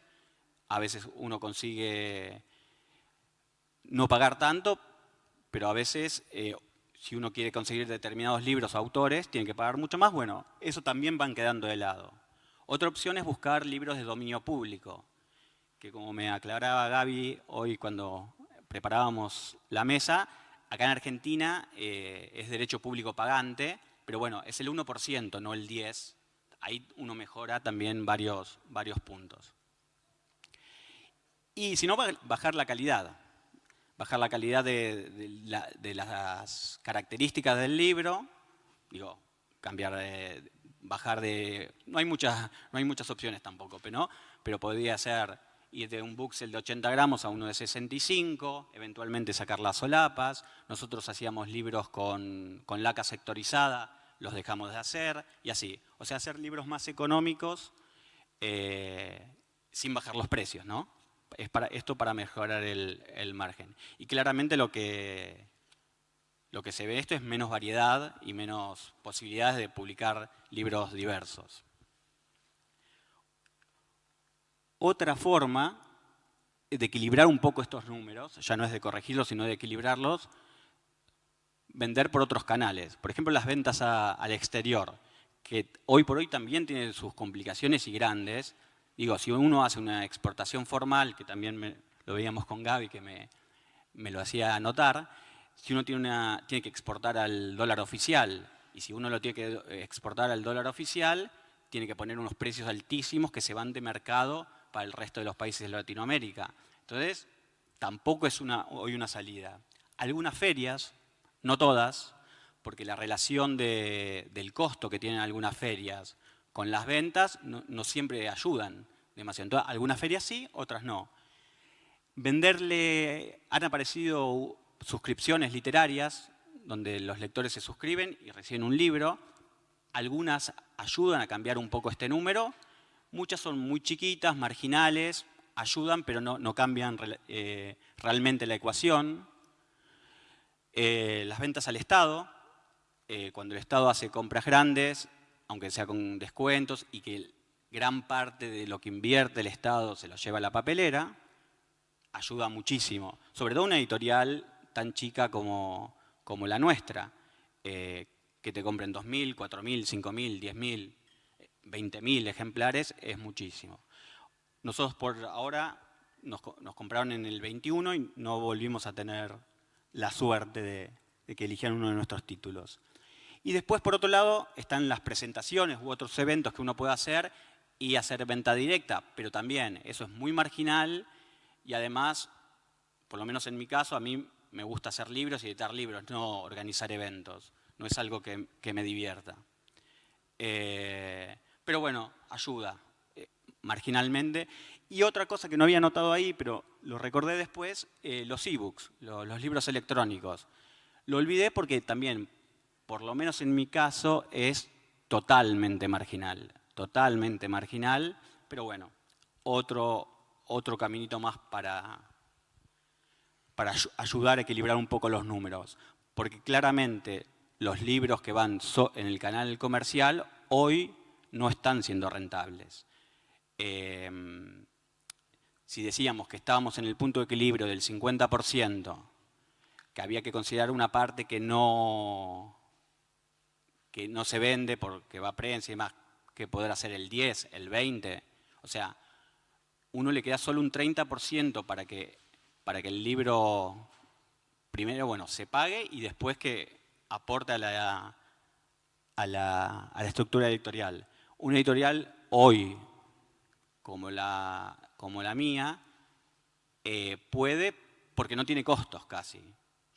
a veces uno consigue no pagar tanto, pero a veces, si uno quiere conseguir determinados libros o autores, tiene que pagar mucho más. Bueno, eso también van quedando de lado. Otra opción es buscar libros de dominio público, que como me aclaraba Gaby hoy cuando preparábamos la mesa, acá en Argentina es derecho público pagante, pero bueno, es el 1%, no el 10%. Ahí uno mejora también varios puntos. Y si no, bajar la calidad. Bajar la calidad de las características del libro. Digo, bajar de... No hay muchas opciones tampoco, pero podría ser ir de un Buxel de 80 gramos a uno de 65, eventualmente sacar las solapas. Nosotros hacíamos libros con laca sectorizada, los dejamos de hacer y así. O sea, hacer libros más económicos sin bajar los precios, ¿no? Esto para mejorar el margen. Y claramente lo que se ve esto es menos variedad y menos posibilidades de publicar libros diversos. Otra forma de equilibrar un poco estos números, ya no es de corregirlos, sino de equilibrarlos, vender por otros canales. Por ejemplo, las ventas al exterior, que hoy por hoy también tienen sus complicaciones y grandes. Digo, si uno hace una exportación formal, que también lo veíamos con Gaby, que me lo hacía notar, si uno tiene que exportar al dólar oficial, y si uno lo tiene que exportar al dólar oficial, tiene que poner unos precios altísimos que se van de mercado para el resto de los países de Latinoamérica. Entonces, tampoco es hoy una salida. Algunas ferias, no todas, porque la relación del costo que tienen algunas ferias con las ventas no siempre ayudan demasiado. Entonces, algunas ferias sí, otras no. Han aparecido suscripciones literarias, donde los lectores se suscriben y reciben un libro. Algunas ayudan a cambiar un poco este número. Muchas son muy chiquitas, marginales, ayudan, pero no cambian realmente la ecuación. Las ventas al Estado, cuando el Estado hace compras grandes, aunque sea con descuentos, y que gran parte de lo que invierte el Estado se lo lleva a la papelera, ayuda muchísimo. Sobre todo una editorial tan chica como la nuestra, que te compren 2.000, 4.000, 5.000, 10.000, 20.000 ejemplares, es muchísimo. Nosotros por ahora nos compraron en el 21 y no volvimos a tener la suerte de que eligieran uno de nuestros títulos. Y después, por otro lado, están las presentaciones u otros eventos que uno puede hacer y hacer venta directa, pero también eso es muy marginal y además, por lo menos en mi caso, a mí me gusta hacer libros y editar libros, no organizar eventos. No es algo que me divierta. Pero bueno, ayuda marginalmente. Y otra cosa que no había notado ahí, pero lo recordé después, los ebooks, los libros electrónicos. Lo olvidé porque también, por lo menos en mi caso, es totalmente marginal, pero bueno, otro caminito más para ayudar a equilibrar un poco los números. Porque claramente los libros que van en el canal comercial hoy no están siendo rentables. Si decíamos que estábamos en el punto de equilibrio del 50%, que había que considerar una parte que no que no se vende porque va a prensa y demás, que poder hacer el 10, el 20. O sea, uno le queda solo un 30% para que el libro primero, bueno, se pague y después que aporte a la estructura editorial. Una editorial hoy, como la mía, puede, porque no tiene costos casi.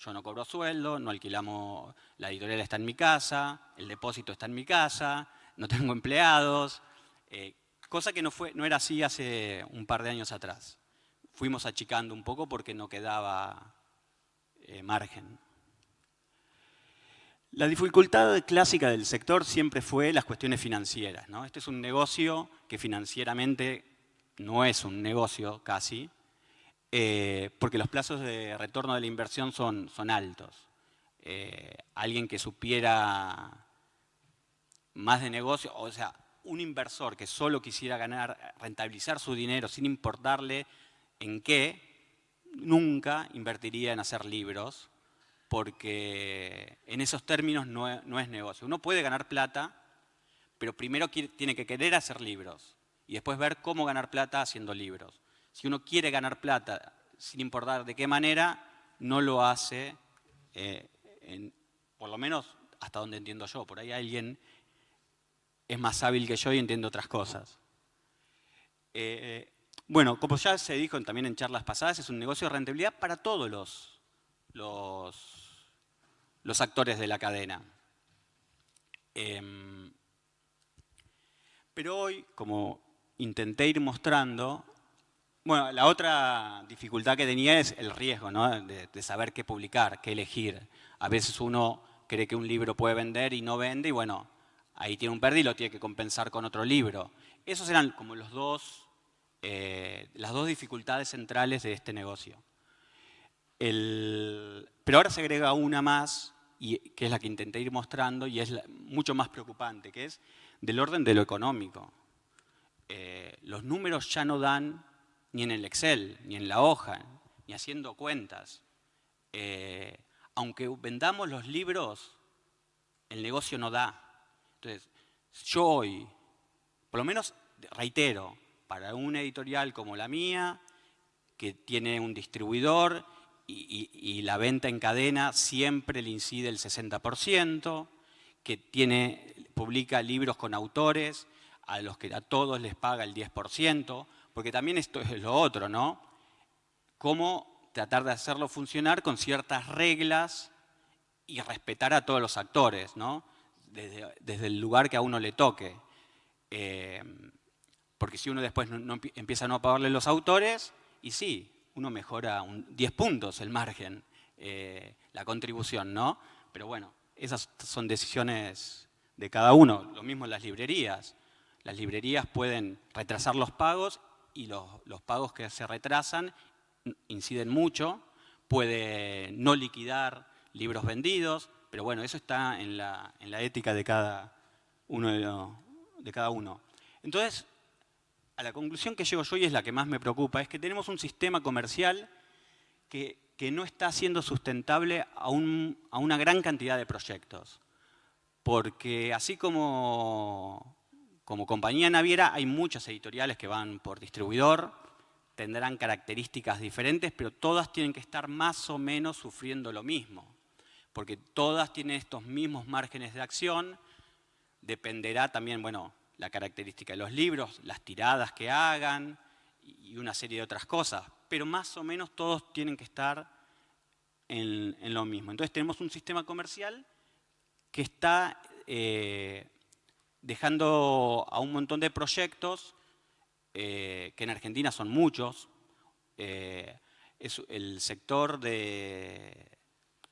Yo no cobro sueldo, no alquilamos, la editorial está en mi casa, el depósito está en mi casa, no tengo empleados, cosa que no era así hace un par de años atrás. Fuimos achicando un poco porque no quedaba margen. La dificultad clásica del sector siempre fue las cuestiones financieras, ¿no? Este es un negocio que financieramente no es un negocio casi, porque los plazos de retorno de la inversión son altos. Alguien que supiera más de negocio, o sea, un inversor que solo quisiera rentabilizar su dinero sin importarle en qué, nunca invertiría en hacer libros, porque en esos términos no es negocio. Uno puede ganar plata, pero primero tiene que querer hacer libros y después ver cómo ganar plata haciendo libros. Si uno quiere ganar plata sin importar de qué manera, no lo hace, por lo menos hasta donde entiendo yo. Por ahí alguien es más hábil que yo y entiende otras cosas. Bueno, como ya se dijo también en charlas pasadas, es un negocio de rentabilidad para todos los actores de la cadena. Pero hoy, como intenté ir mostrando, bueno, la otra dificultad que tenía es el riesgo, ¿no? de saber qué publicar, qué elegir. A veces uno cree que un libro puede vender y no vende, y bueno, ahí tiene un pérdida y lo tiene que compensar con otro libro. Esos eran como las dos dificultades centrales de este negocio. Pero ahora se agrega una más, que es la que intenté ir mostrando, y es mucho más preocupante, que es del orden de lo económico. Los números ya no dan ni en el Excel, ni en la hoja, ni haciendo cuentas. Aunque vendamos los libros, el negocio no da. Entonces, yo hoy, por lo menos, reitero, para una editorial como la mía, que tiene un distribuidor y la venta en cadena siempre le incide el 60%, que publica libros con autores a los que a todos les paga el 10%, porque también esto es lo otro, ¿no? Cómo tratar de hacerlo funcionar con ciertas reglas y respetar a todos los actores, ¿no? Desde el lugar que a uno le toque. Porque si uno después empieza a no pagarle los autores, y sí, uno mejora 10 puntos el margen, la contribución, ¿no? Pero bueno, esas son decisiones de cada uno. Lo mismo en las librerías. Las librerías pueden retrasar los pagos y los pagos que se retrasan inciden mucho. Puede no liquidar libros vendidos, pero bueno, eso está en la ética de cada uno. Entonces, a la conclusión que llego yo, y es la que más me preocupa, es que tenemos un sistema comercial que no está siendo sustentable a una gran cantidad de proyectos. Porque así como compañía naviera, hay muchas editoriales que van por distribuidor, tendrán características diferentes, pero todas tienen que estar más o menos sufriendo lo mismo. Porque todas tienen estos mismos márgenes de acción, dependerá también, bueno, la característica de los libros, las tiradas que hagan y una serie de otras cosas. Pero más o menos todos tienen que estar en lo mismo. Entonces tenemos un sistema comercial que está dejando a un montón de proyectos, que en Argentina son muchos. Es el sector de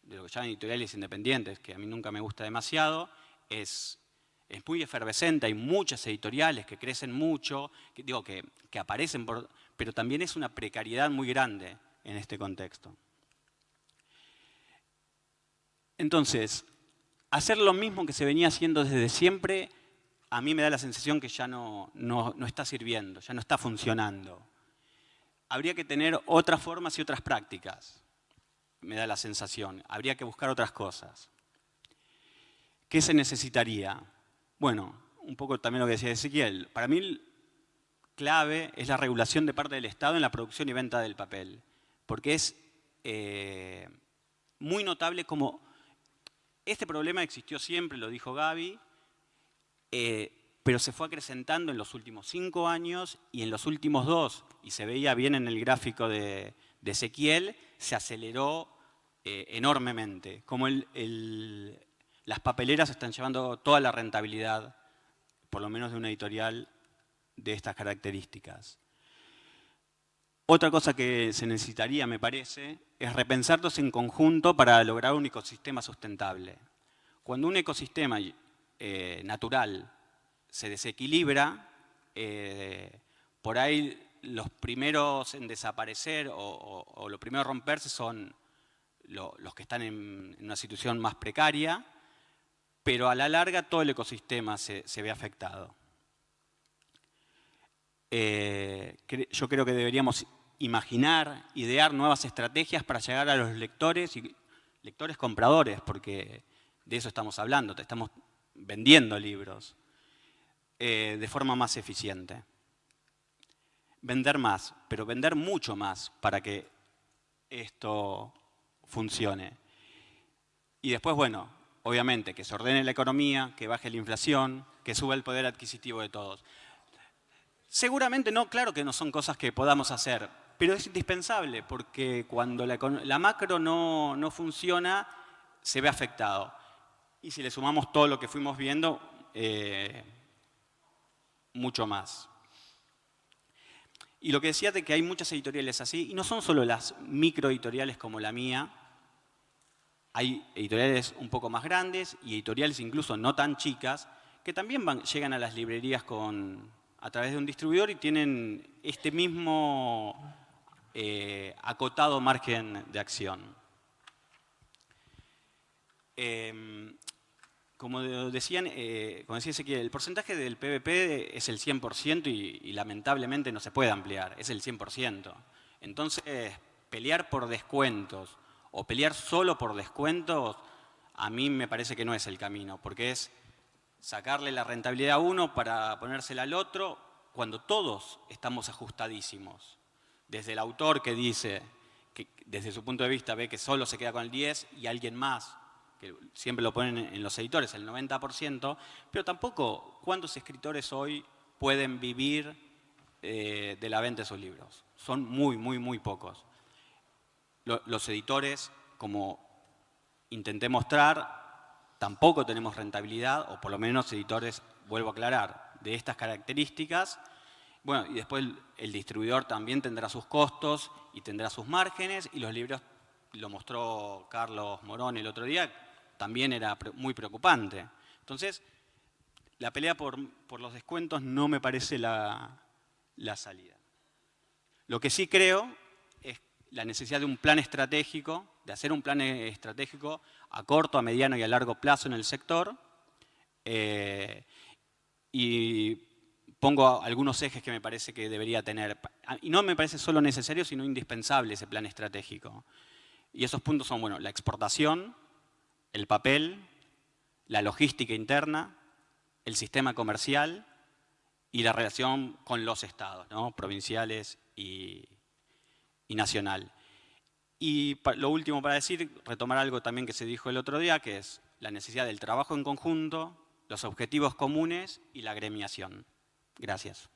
lo que llaman editoriales independientes, que a mí nunca me gusta demasiado, es muy efervescente, hay muchas editoriales que crecen mucho, que aparecen, pero también es una precariedad muy grande en este contexto. Entonces, hacer lo mismo que se venía haciendo desde siempre, a mí me da la sensación que ya no está sirviendo, ya no está funcionando. Habría que tener otras formas y otras prácticas, me da la sensación. Habría que buscar otras cosas. ¿Qué se necesitaría? Bueno, un poco también lo que decía Ezequiel. Para mí, clave es la regulación de parte del Estado en la producción y venta del papel. Porque es muy notable como este problema existió siempre, lo dijo Gaby, pero se fue acrecentando en los últimos 5 años y en los últimos 2, y se veía bien en el gráfico de Ezequiel, se aceleró enormemente. Como las papeleras están llevando toda la rentabilidad, por lo menos de una editorial de estas características. Otra cosa que se necesitaría, me parece, es repensarlos en conjunto para lograr un ecosistema sustentable. Cuando un ecosistema natural se desequilibra, por ahí los primeros en desaparecer o los primeros a romperse son los que están en una situación más precaria, pero a la larga todo el ecosistema se ve afectado. Yo creo que deberíamos imaginar, idear nuevas estrategias para llegar a los lectores y lectores compradores, porque de eso estamos hablando, te estamos vendiendo libros, de forma más eficiente. Vender más, pero vender mucho más para que esto funcione. Y después, bueno, obviamente, que se ordene la economía, que baje la inflación, que suba el poder adquisitivo de todos. Seguramente no, claro que no son cosas que podamos hacer, pero es indispensable porque cuando la macro no funciona, se ve afectado. Y si le sumamos todo lo que fuimos viendo, mucho más. Y lo que decía de que hay muchas editoriales así, y no son solo las microeditoriales como la mía, hay editoriales un poco más grandes y editoriales incluso no tan chicas, que también llegan a las librerías a través de un distribuidor y tienen este mismo acotado margen de acción. Como decía Ezequiel, el porcentaje del PVP es el 100% y lamentablemente no se puede ampliar, es el 100%. Entonces, pelear por descuentos o pelear solo por descuentos, a mí me parece que no es el camino, porque es sacarle la rentabilidad a uno para ponérsela al otro, cuando todos estamos ajustadísimos. Desde el autor que dice, que desde su punto de vista ve que solo se queda con el 10 y alguien más, que siempre lo ponen en los editores, el 90%, pero tampoco cuántos escritores hoy pueden vivir de la venta de sus libros. Son muy, muy, muy pocos. Los editores, como intenté mostrar, tampoco tenemos rentabilidad, o por lo menos editores, vuelvo a aclarar, de estas características. Bueno, y después el distribuidor también tendrá sus costos y tendrá sus márgenes, y los libros, lo mostró Carlos Morón el otro día, también era muy preocupante. Entonces, la pelea por los descuentos no me parece la salida. Lo que sí creo es la necesidad de un plan estratégico, de hacer un plan estratégico a corto, a mediano y a largo plazo en el sector. Y pongo algunos ejes que me parece que debería tener. Y no me parece solo necesario, sino indispensable ese plan estratégico. Y esos puntos son, bueno, la exportación, el papel, la logística interna, el sistema comercial y la relación con los estados, ¿no? Provinciales y nacional. Y lo último para decir, retomar algo también que se dijo el otro día, que es la necesidad del trabajo en conjunto, los objetivos comunes y la agremiación. Gracias.